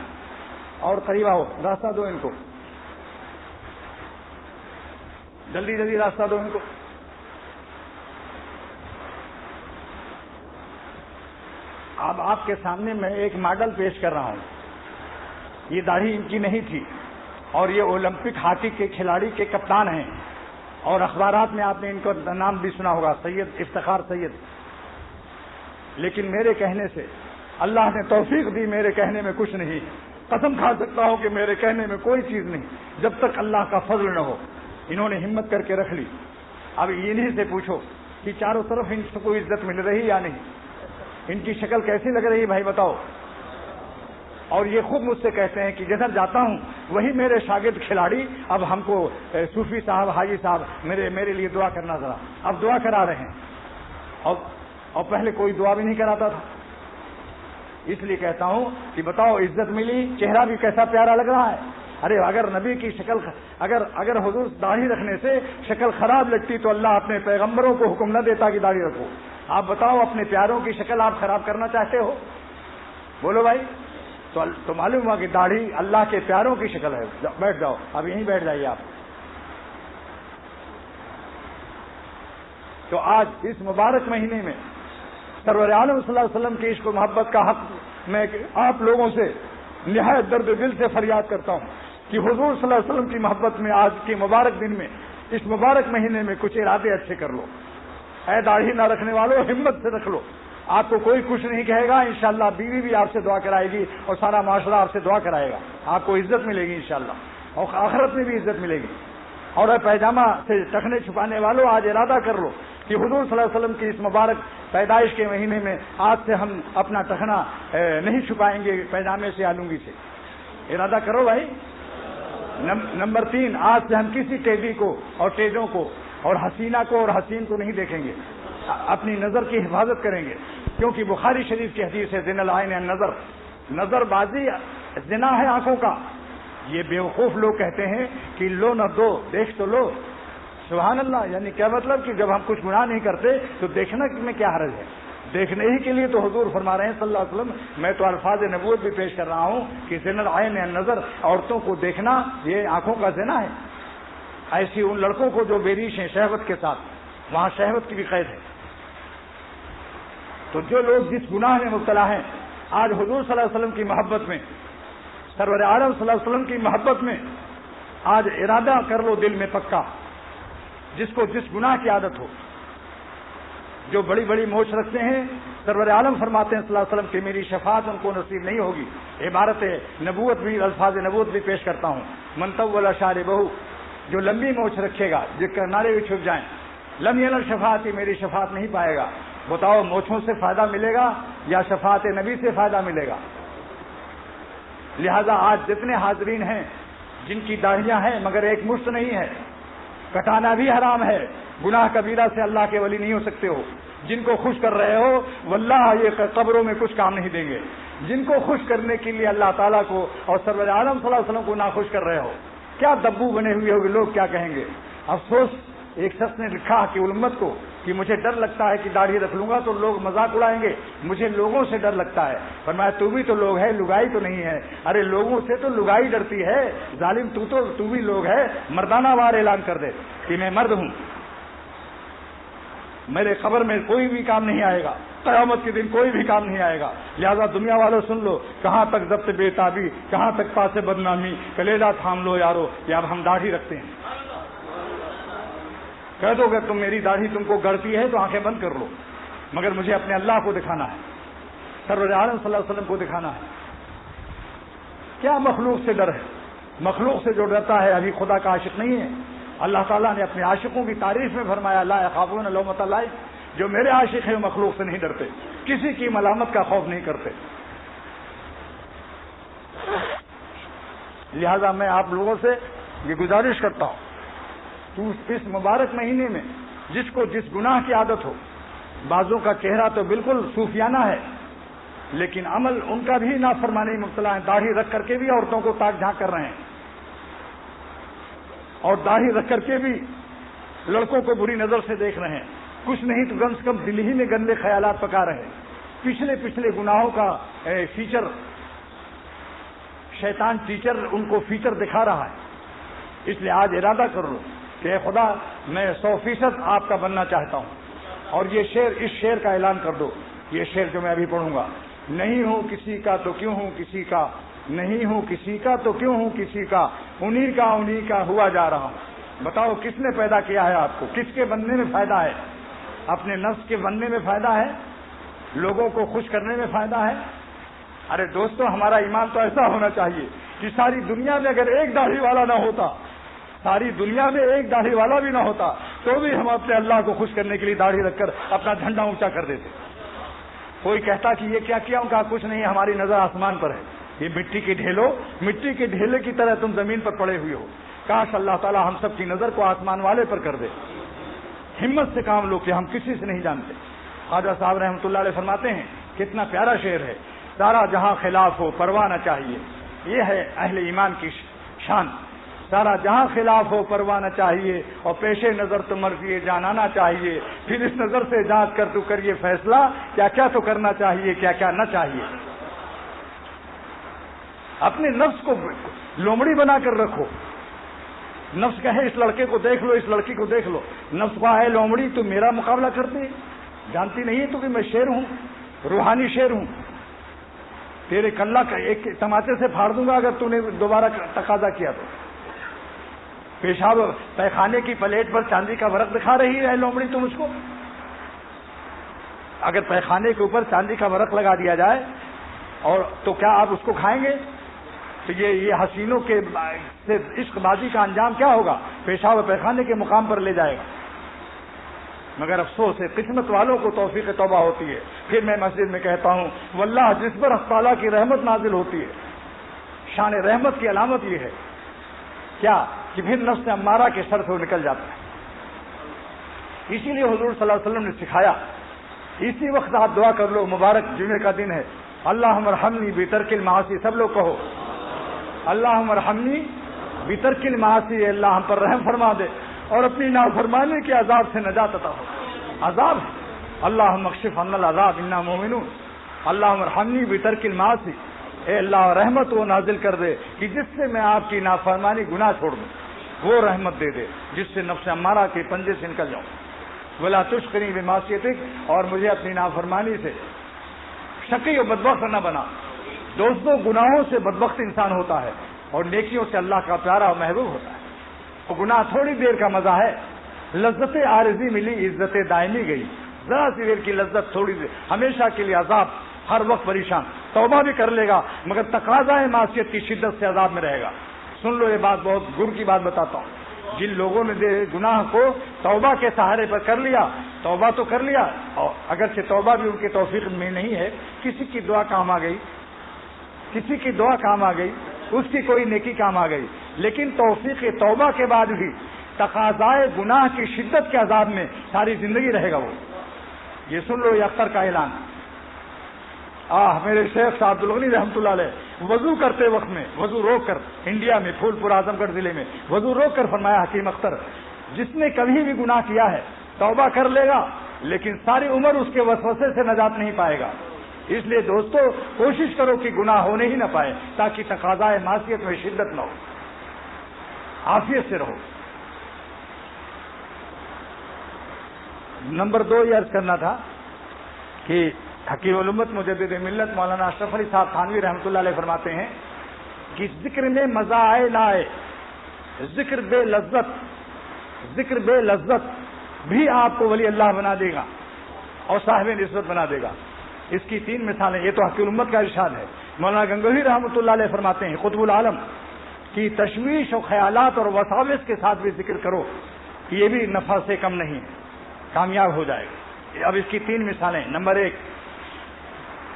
اور قریب آؤ. راستہ دو ان کو, جلدی جلدی راستہ دو ان کو. اب آپ کے سامنے میں ایک ماڈل پیش کر رہا ہوں. یہ داڑھی ان کی نہیں تھی اور یہ اولمپک ہاکی کے کھلاڑی کے کپتان ہیں اور اخبارات میں آپ نے ان کا نام بھی سنا ہوگا, سید افتخار سید. لیکن میرے کہنے سے اللہ نے توفیق دی, میرے کہنے میں کچھ نہیں. قسم کھا سکتا ہوں کہ میرے کہنے میں کوئی چیز نہیں جب تک اللہ کا فضل نہ ہو. انہوں نے ہمت کر کے رکھ لی. اب انہی سے پوچھو کہ چاروں طرف ان کو عزت مل رہی یا نہیں, ان کی شکل کیسی لگ رہی بھائی بتاؤ. اور یہ خود مجھ سے کہتے ہیں کہ جدھر جاتا ہوں وہی میرے شاگرد کھلاڑی اب ہم کو صوفی صاحب, حاجی صاحب میرے لیے دعا کرنا ذرا. اب دعا کرا رہے ہیں اور پہلے کوئی دعا بھی نہیں کراتا تھا. اس لیے کہتا ہوں کہ بتاؤ عزت ملی, چہرہ بھی کیسا پیارا لگ رہا ہے. ارے اگر نبی کی شکل اگر حضور داڑھی رکھنے سے شکل خراب لگتی تو اللہ اپنے پیغمبروں کو حکم نہ دیتا کہ داڑھی رکھو. آپ بتاؤ اپنے پیاروں کی شکل آپ خراب کرنا چاہتے ہو؟ بولو بھائی. تو معلوم ہوا کہ داڑھی اللہ کے پیاروں کی شکل ہے. بیٹھ جاؤ, اب یہیں بیٹھ جائیے آپ. تو آج اس مبارک مہینے میں سرور عالم صلی اللہ علیہ وسلم کی عشق و محبت کا حق میں آپ لوگوں سے نہایت درد دل سے فریاد کرتا ہوں کہ حضور صلی اللہ علیہ وسلم کی محبت میں آج کے مبارک دن میں اس مبارک مہینے میں کچھ ارادے اچھے کر لو. اے داڑھی نہ رکھنے والوں, ہمت سے رکھ لو. آپ کو کوئی کچھ نہیں کہے گا. انشاءاللہ بیوی بھی آپ سے دعا کرائے گی اور سارا معاشرہ آپ سے دعا کرائے گا. آپ کو عزت ملے گی انشاءاللہ, اور آخرت میں بھی عزت ملے گی. اور اے پیجامہ سے ٹخنے چھپانے والوں, آج ارادہ کر لو کہ حضور صلی اللہ علیہ وسلم کی اس مبارک پیدائش کے مہینے میں آج سے ہم اپنا ٹخنا نہیں چھپائیں گے پیجامے سے یا لنگی سے. ارادہ کرو بھائی. نمبر 3, آج سے ہم کسی ٹیڈی کو اور ٹیڈوں کو اور حسینہ کو اور حسین کو نہیں دیکھیں گے. اپنی نظر کی حفاظت کریں گے, کیونکہ بخاری شریف کی حدیث ہے زنا العین النظر. نظر بازی زنا ہے آنکھوں کا. یہ بیوقوف لوگ کہتے ہیں کہ لو نہ دو, دیکھ تو لو. سبحان اللہ. یعنی کیا مطلب کہ جب ہم کچھ گناہ نہیں کرتے تو دیکھنا میں کیا حرج ہے؟ دیکھنے ہی کے لیے تو حضور فرما رہے ہیں صلی اللہ علیہ وسلم. میں تو الفاظ نبوت بھی پیش کر رہا ہوں کہ زنا العین النظر, عورتوں کو دیکھنا یہ آنکھوں کا زنا ہے. ایسی ان لڑکوں کو جو بیریش ہیں شہوت کے ساتھ, وہاں شہوت کی بھی قید ہے. تو جو لوگ جس گناہ میں مبتلا ہیں, آج حضور صلی اللہ علیہ وسلم کی محبت میں, سرور عالم صلی اللہ علیہ وسلم کی محبت میں آج ارادہ کر لو دل میں پکا, جس کو جس گناہ کی عادت ہو. جو بڑی بڑی موچ رکھتے ہیں, سرور عالم فرماتے ہیں صلی اللہ علیہ وسلم کہ میری شفاعت ان کو نصیب نہیں ہوگی. عبارت نبوت بھی, الفاظ نبوت بھی پیش کرتا ہوں. من طول شاربہ, جو لمبی موچ رکھے گا جس کے کنارے بھی چھپ جائیں, لم ینل شفاعتی, میری شفاعت نہیں پائے گا. بتاؤ موچھوں سے فائدہ ملے گا یا شفاعت نبی سے فائدہ ملے گا؟ لہذا آج جتنے حاضرین ہیں جن کی داڑھیاں ہیں مگر ایک مشت نہیں ہے, کٹانا بھی حرام ہے. گناہ کبیرہ سے اللہ کے ولی نہیں ہو سکتے ہو. جن کو خوش کر رہے ہو واللہ یہ قبروں میں کچھ کام نہیں دیں گے. جن کو خوش کرنے کے لیے اللہ تعالیٰ کو اور سرور عالم صلی اللہ علیہ وسلم کو ناخوش کر رہے ہو, کیا دبو بنے ہوئے ہوگے, لوگ کیا کہیں گے. افسوس, ایک شخص نے لکھا کہ امت کو کہ مجھے ڈر لگتا ہے کہ داڑھی رکھ لوں گا تو لوگ مذاق اڑائیں گے, مجھے لوگوں سے ڈر لگتا ہے. فرمایا تو بھی تو لوگ ہے, لگائی تو نہیں ہے. ارے لوگوں سے تو لگائی ڈرتی ہے, ظالم تو بھی لوگ ہے. مردانہ وار اعلان کر دے کہ میں مرد ہوں, میرے قبر میں کوئی بھی کام نہیں آئے گا, قیامت کے دن کوئی بھی کام نہیں آئے گا. لہذا دنیا والوں سن لو, کہاں تک ضبط بے تابی, کہاں تک پاس بدنامی, کلیجہ تھام لو یارو, یا اب ہم داڑھی رکھتے ہیں. کہہ دو کہ تم میری داڑھی تم کو گڑتی ہے تو آنکھیں بند کر لو, مگر مجھے اپنے اللہ کو دکھانا ہے, سرور عالم صلی اللہ علیہ وسلم کو دکھانا ہے. کیا مخلوق سے ڈر ہے؟ مخلوق سے جو ڈرتا ہے ابھی خدا کا عاشق نہیں ہے. اللہ تعالیٰ نے اپنے عاشقوں کی تعریف میں فرمایا لا یخافون لومۃ لائم, جو میرے عاشق ہیں وہ مخلوق سے نہیں ڈرتے. کسی کی ملامت کا خوف نہیں کرتے. لہذا میں آپ لوگوں سے یہ گزارش کرتا ہوں کہ اس مبارک مہینے میں جس کو جس گناہ کی عادت ہو، بعضوں کا چہرہ تو بالکل صوفیانہ ہے لیکن عمل ان کا بھی نافرمانی میں مبتلا ہے، داڑھی رکھ کر کے بھی عورتوں کو تاک جھانک کر رہے ہیں اور داڑھی رکھ کر کے بھی لڑکوں کو بری نظر سے دیکھ رہے ہیں، کچھ نہیں تو کم سے کم دل ہی میں گندے خیالات پکا رہے ہیں. پچھلے گناہوں کا فیچر شیطان ٹیچر ان کو فیچر دکھا رہا ہے. اس لیے آج ارادہ کر لو کہ اے خدا میں 100% آپ کا بننا چاہتا ہوں. اور اس شعر کا اعلان کر دو، یہ شعر جو میں ابھی پڑھوں گا، نہیں ہوں کسی کا تو کیوں ہوں کسی کا، نہیں ہوں کسی کا تو کیوں ہوں کسی کا، انہی کا ہوا جا رہا ہوں. بتاؤ کس نے پیدا کیا ہے آپ کو؟ کس کے بننے میں فائدہ ہے؟ اپنے نفس کے بننے میں فائدہ ہے؟ لوگوں کو خوش کرنے میں فائدہ ہے؟ ارے دوستو، ہمارا ایمان تو ایسا ہونا چاہیے کہ ساری دنیا میں اگر ایک داڑھی والا نہ ہوتا، ساری دنیا میں ایک داڑھی والا بھی نہ ہوتا تو بھی ہم اپنے اللہ کو خوش کرنے کے لیے داڑھی رکھ کر اپنا جھنڈا اونچا کر دیتے. کوئی کہتا کہ یہ کیا کیا؟ ان کا کچھ نہیں، ہماری نظر آسمان پر ہے. یہ مٹی کے ڈھیلے کی طرح تم زمین پر پڑے ہوئے ہو. کاش اللہ تعالی ہم سب کی نظر کو آسمان والے پر کر دے. ہمت سے کام لو کہ ہم کسی سے نہیں جانتے. خواجہ صاحب رحمۃ اللہ علیہ فرماتے ہیں، کتنا پیارا شعر ہے، سارا جہاں خلاف ہو پرواہ نہ چاہیے. یہ ہے اہل ایمان کی شان. سارا جہاں خلاف ہو پرواہ نہ چاہیے اور پیش نظر تو مرضی جانانا چاہیے. پھر اس نظر سے جانچ کر تو کریے فیصلہ، کیا کیا تو کرنا چاہیے کیا کیا نہ چاہیے. اپنے نفس کو لومڑی بنا کر رکھو. نفس کہے اس لڑکے کو دیکھ لو، اس لڑکی کو دیکھ لو، نفس کو ہے لومڑی تو میرا مقابلہ کرتی، جانتی نہیں تو کہ میں شیر ہوں، روحانی شیر ہوں. تیرے کلہ کا ایک تماچے سے پھاڑ دوں گا اگر تو نے دوبارہ تقاضا کیا تو. پیشاب پیخانے کی پلیٹ پر چاندی کا ورق دکھا رہی ہے لومڑی تم اس کو. اگر پیخانے کے اوپر چاندی کا ورق لگا دیا جائے اور تو کیا آپ اس کو کھائیں گے؟ تو یہ حسینوں کے سے عشق بازی کا انجام کیا ہوگا؟ پیشاب پیخانے کے مقام پر لے جائے گا. مگر افسوس ہے قسمت والوں کو توفیق توبہ ہوتی ہے. پھر میں مسجد میں کہتا ہوں واللہ جس پر اللہ تعالیٰ کی رحمت نازل ہوتی ہے، شان رحمت کی علامت یہ ہے کیا کہ پھر نفس امارہ کے سر سے وہ نکل جاتا ہے. اسی لیے حضور صلی اللہ علیہ وسلم نے سکھایا، اسی وقت آپ دعا کر لو، مبارک جمعے کا دن ہے، اللہم ارحمنی بترک المعاصی. سب لوگ کہو اللہم ارحمنی بترک المعاصی، اللہ ہم پر رحم فرما دے اور اپنی نافرمانی کے عذاب سے نجات عطا ہو. عذاب اللہم اکشف عنا العذاب انا مومنون. اللہم ارحمنی بترک المعاصی، اے اللہ رحمت وہ نازل کر دے کہ جس سے میں آپ کی نافرمانی گناہ چھوڑ دوں. وہ رحمت دے دے جس سے نفس امارہ کے پنجے سے نکل جاؤں. ولا تشقنی بمعصیتک، اور مجھے اپنی نافرمانی سے شقی و بدبخت نہ بنا. دوستوں گناہوں سے بدبخت انسان ہوتا ہے اور نیکیوں سے اللہ کا پیارا و محبوب ہوتا ہے. وہ گناہ تھوڑی دیر کا مزہ ہے، لذت عارضی ملی عزت دائمی گئی. ذرا سی دیر کی لذت تھوڑی دیر، ہمیشہ کے لیے عذاب، ہر وقت پریشان. توبہ بھی کر لے گا مگر تقاضا معصیت کی شدت سے عذاب میں رہے گا. سن لو یہ بات، بہت گر کی بات بتاتا ہوں. جن لوگوں نے گناہ کو توبہ کے سہارے پر کر لیا، توبہ تو کر لیا اور اگرچہ توبہ بھی ان کے توفیق میں نہیں ہے، کسی کی دعا کام آ گئی، کسی کی دعا کام آ گئی، اس کی کوئی نیکی کام آ گئی، لیکن توفیق توبہ کے بعد بھی تقاضائے گناہ کی شدت کے عذاب میں ساری زندگی رہے گا وہ. یہ سن لو یہ اختر کا اعلان. میرے شیخ صاحب عبدالغنی رحمۃ اللہ علیہ وضو کرتے وقت میں، وضو روک کر، انڈیا میں پھول پور اعظم گڑھ ضلع میں وضو روک کر فرمایا حکیم اختر، جس نے کبھی بھی گناہ کیا ہے توبہ کر لے گا لیکن ساری عمر اس کے وسوسے سے نجات نہیں پائے گا. اس لیے دوستو کوشش کرو کہ گناہ ہونے ہی نہ پائے تاکہ تقاضائے معصیت میں شدت نہ ہو، عافیت سے رہو. نمبر 2 یہ عرض کرنا تھا کہ حکیم الامت مجدد ملت مولانا اشرف علی صاحب تھانوی رحمۃ اللہ علیہ فرماتے ہیں کہ ذکر میں مزہ آئے نہ آئے، ذکر بے لذت بھی آپ کو ولی اللہ بنا دے گا اور صاحب نسبت بنا دے گا. اس کی 3 مثالیں، یہ تو حکیم الامت کا ارشاد ہے. مولانا گنگوہی رحمۃ اللہ علیہ فرماتے ہیں قطب العالم کی تشویش و خیالات اور وساوس کے ساتھ بھی ذکر کرو، یہ بھی نفع سے کم نہیں، کامیاب ہو جائے گا. اب اس کی 3 مثالیں. نمبر 1،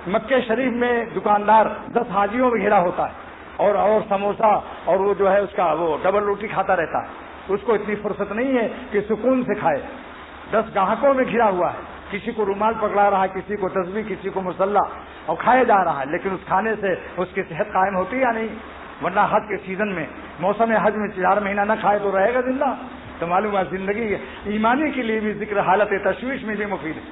مکے شریف میں دکاندار 10 حاجیوں میں گھرا ہوتا ہے اور سموسا اور وہ جو ہے اس کا وہ ڈبل روٹی کھاتا رہتا ہے، اس کو اتنی فرصت نہیں ہے کہ سکون سے کھائے. 10 گاہکوں میں گھرا ہوا ہے، کسی کو رومال پکڑا رہا ہے، کسی کو تسبیح، کسی کو مصلی، اور کھایا جا رہا ہے، لیکن اس کھانے سے اس کی صحت قائم ہوتی یا نہیں؟ ورنہ حج کے سیزن میں، موسم حج میں 4 مہینہ نہ کھائے تو رہے گا زندہ؟ تو معلوم ہے زندگی ایمانی کے لیے بھی ذکر حالت تشویش میں بھی مفید ہے.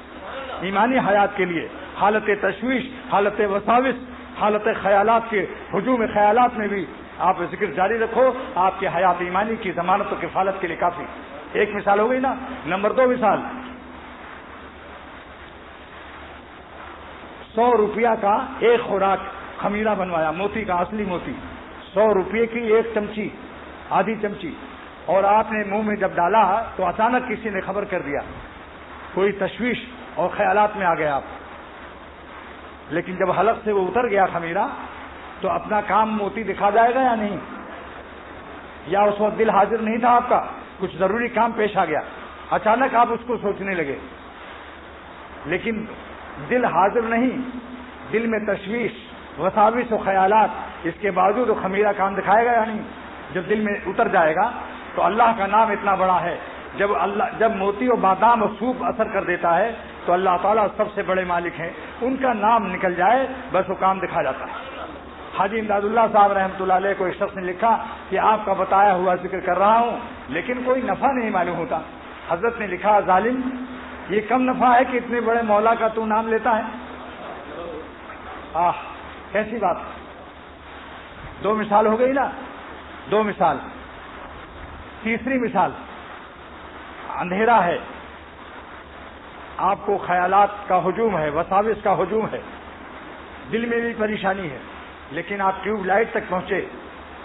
ایمانی حیات کے لیے حالت تشویش، حالت وساوس، حالت خیالات کے ہجوم خیالات میں بھی آپ ذکر جاری رکھو، آپ کی حیات ایمانی کی ضمانت و کفالت کے لیے کافی. ایک مثال ہو گئی نا. نمبر 2 مثال، 100 روپیہ کا ایک خوراک خمیرہ بنوایا، موتی کا، اصلی موتی، 100 روپے کی ایک چمچی، آدھی چمچی، اور آپ نے منہ میں جب ڈالا تو اچانک کسی نے خبر کر دیا، کوئی تشویش اور خیالات میں آ گئے آپ. لیکن جب حلق سے وہ اتر گیا خمیرہ تو اپنا کام موتی دکھا جائے گا یا نہیں؟ یا اس وقت دل حاضر نہیں تھا آپ کا، کچھ ضروری کام پیش آ گیا، اچانک آپ اس کو سوچنے لگے، لیکن دل حاضر نہیں، دل میں تشویش، وساوس و خیالات، اس کے باوجود وہ خمیرہ کام دکھائے گا یا نہیں؟ جب دل میں اتر جائے گا تو اللہ کا نام اتنا بڑا ہے. جب موتی و بادام اور سوپ اثر کر دیتا ہے تو اللہ تعالیٰ سب سے بڑے مالک ہیں، ان کا نام نکل جائے بس وہ کام دکھا جاتا ہے. حاجی امداد اللہ صاحب رحمۃ اللہ علیہ کو ایک شخص نے لکھا کہ آپ کا بتایا ہوا ذکر کر رہا ہوں لیکن کوئی نفع نہیں معلوم ہوتا. حضرت نے لکھا، ظالم، یہ کم نفع ہے کہ اتنے بڑے مولا کا تو نام لیتا ہے؟ کیسی بات. 2 مثال ہو گئی نا، 2 مثال. تیسری مثال، اندھیرا ہے، آپ کو خیالات کا ہجوم ہے، وساوس کا ہجوم ہے، دل میں بھی پریشانی ہے، لیکن آپ ٹیوب لائٹ تک پہنچے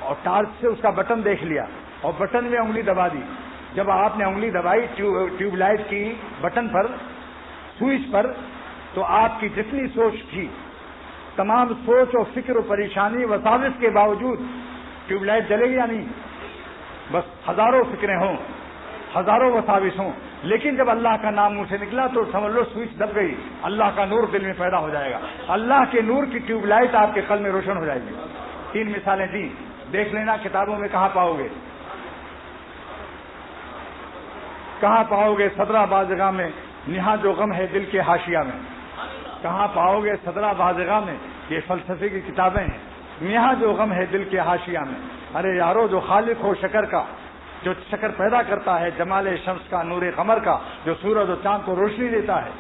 اور ٹارچ سے اس کا بٹن دیکھ لیا اور بٹن میں انگلی دبا دی. جب آپ نے انگلی دبائی ٹیوب لائٹ کی بٹن پر، سوئچ پر، تو آپ کی جتنی سوچ تھی، تمام سوچ اور فکر و پریشانی وساوس کے باوجود ٹیوب لائٹ جلے گی یا نہیں؟ بس ہزاروں فکریں ہوں، ہزاروں وساوس ہوں، لیکن جب اللہ کا نام منہ سے نکلا تو سمجھ لو سوئچ دب گئی، اللہ کا نور دل میں پیدا ہو جائے گا، اللہ کے نور کی ٹیوب لائٹ آپ کے قلب میں روشن ہو جائے گی. 3 مثالیں دی، دیکھ لینا کتابوں میں کہاں پاؤ گے، کہاں پاؤ گے؟ صدرہ بازگاہ میں نہا جو غم ہے دل کے حاشیہ میں. کہاں پاؤ گے؟ صدرہ بازگاہ میں. یہ فلسفے کی کتابیں ہیں. نہا جو غم ہے دل کے حاشیہ میں. ارے یارو، جو خالق ہو شکر کا، جو شکر پیدا کرتا ہے، جمال شمس کا، نور قمر کا، جو سورج و چاند کو روشنی دیتا ہے،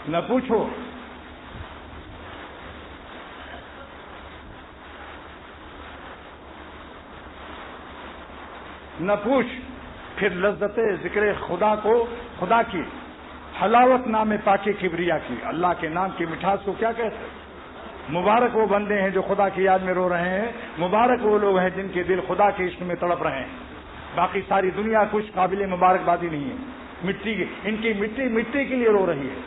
نہ پوچھو نہ پوچھ پھر لذت ذکر خدا کو، خدا کی حلاوت نام پاک کبریا کی، اللہ کے نام کی مٹھاس کو کیا کہتے ہیں؟ مبارک وہ بندے ہیں جو خدا کی یاد میں رو رہے ہیں، مبارک وہ لوگ ہیں جن کے دل خدا کے عشق میں تڑپ رہے ہیں. باقی ساری دنیا کچھ قابل مبارکبادی نہیں ہے. مٹی کی، ان کی مٹی کے لیے رو رہی ہے،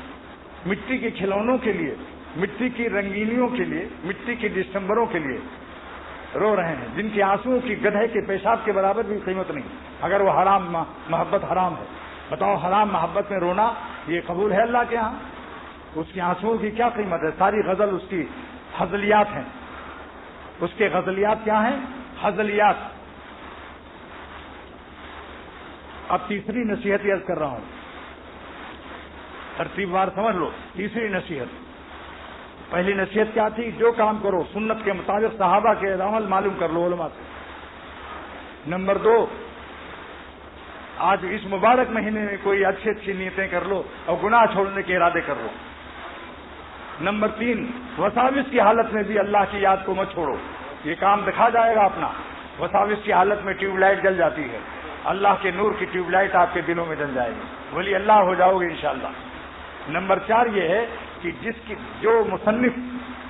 مٹی کے کھلونوں کے لیے، مٹی کی رنگینیوں کے لیے، مٹی کے دسمبروں کے لیے رو رہے ہیں، جن کے آنسوؤں کی گدھے کے پیشاب کے برابر بھی قیمت نہیں، اگر وہ حرام محبت حرام ہے. بتاؤ، حرام محبت میں رونا یہ قبول ہے اللہ کے ہاں؟ اس کے آنسوؤں کی کیا قیمت ہے؟ ساری غزل اس کی ہزلیات ہیں. اس کے غزلیات کیا ہیں؟ ہزلیات. اب تیسری نصیحت عرض کر رہا ہوں، ترتیب وار سمجھ لو. تیسری نصیحت، پہلی نصیحت کیا تھی؟ جو کام کرو سنت کے مطابق صحابہ کے عمل معلوم کر لو علماء سے. نمبر 2، آج اس مبارک مہینے میں کوئی اچھی نیتیں کر لو اور گناہ چھوڑنے کے ارادے کر لو. نمبر 3، وساوس کی حالت میں بھی اللہ کی یاد کو مت چھوڑو. یہ کام دکھا جائے گا اپنا. وساوس کی حالت میں ٹیوب لائٹ جل جاتی ہے، اللہ کے نور کی ٹیوب لائٹ آپ کے دلوں میں جل جائے گی، ولی اللہ ہو جاؤ گے انشاءاللہ. نمبر 4 یہ ہے کہ جو مصنف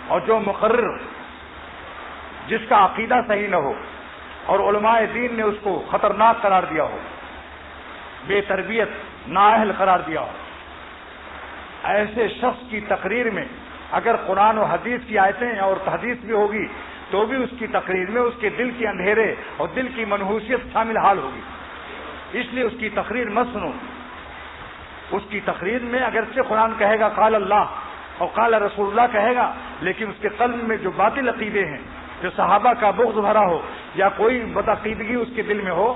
اور جو مقرر جس کا عقیدہ صحیح نہ ہو اور علماء دین نے اس کو خطرناک قرار دیا ہو، بے تربیت، نااہل قرار دیا ہو، ایسے شخص کی تقریر میں اگر قرآن و حدیث کی آیتیں اور حدیث بھی ہوگی تو بھی اس کی تقریر میں اس کے دل کے اندھیرے اور دل کی منحوسیت شامل حال ہوگی. اس لیے اس کی تقریر مت سنو. اس کی تقریر میں اگرچہ قرآن کہے گا قال اللہ، اور قال رسول اللہ کہے گا، لیکن اس کے قلب میں جو باطل عقیدے ہیں، جو صحابہ کا بغض بھرا ہو یا کوئی بدعقیدگی اس کے دل میں ہو،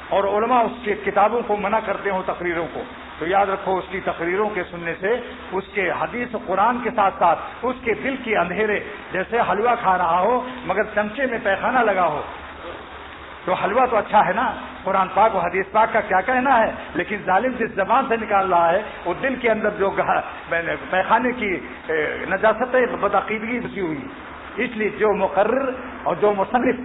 اور علماء اس کی کتابوں کو منع کرتے ہوں تقریروں کو، تو یاد رکھو اس کی تقریروں کے سننے سے اس کے حدیث و قرآن کے ساتھ ساتھ اس کے دل کے اندھیرے، جیسے حلوہ کھا رہا ہو مگر چمچے میں پیخانہ لگا ہو، تو حلوہ تو اچھا ہے نا، قرآن پاک و حدیث پاک کا کیا کہنا ہے، لیکن ظالم جس زبان سے نکال رہا ہے وہ دل کے اندر جو پیخانے کی نجاست بدعقیدگی گھسی ہوئی، اس لیے جو مقرر اور جو مصنف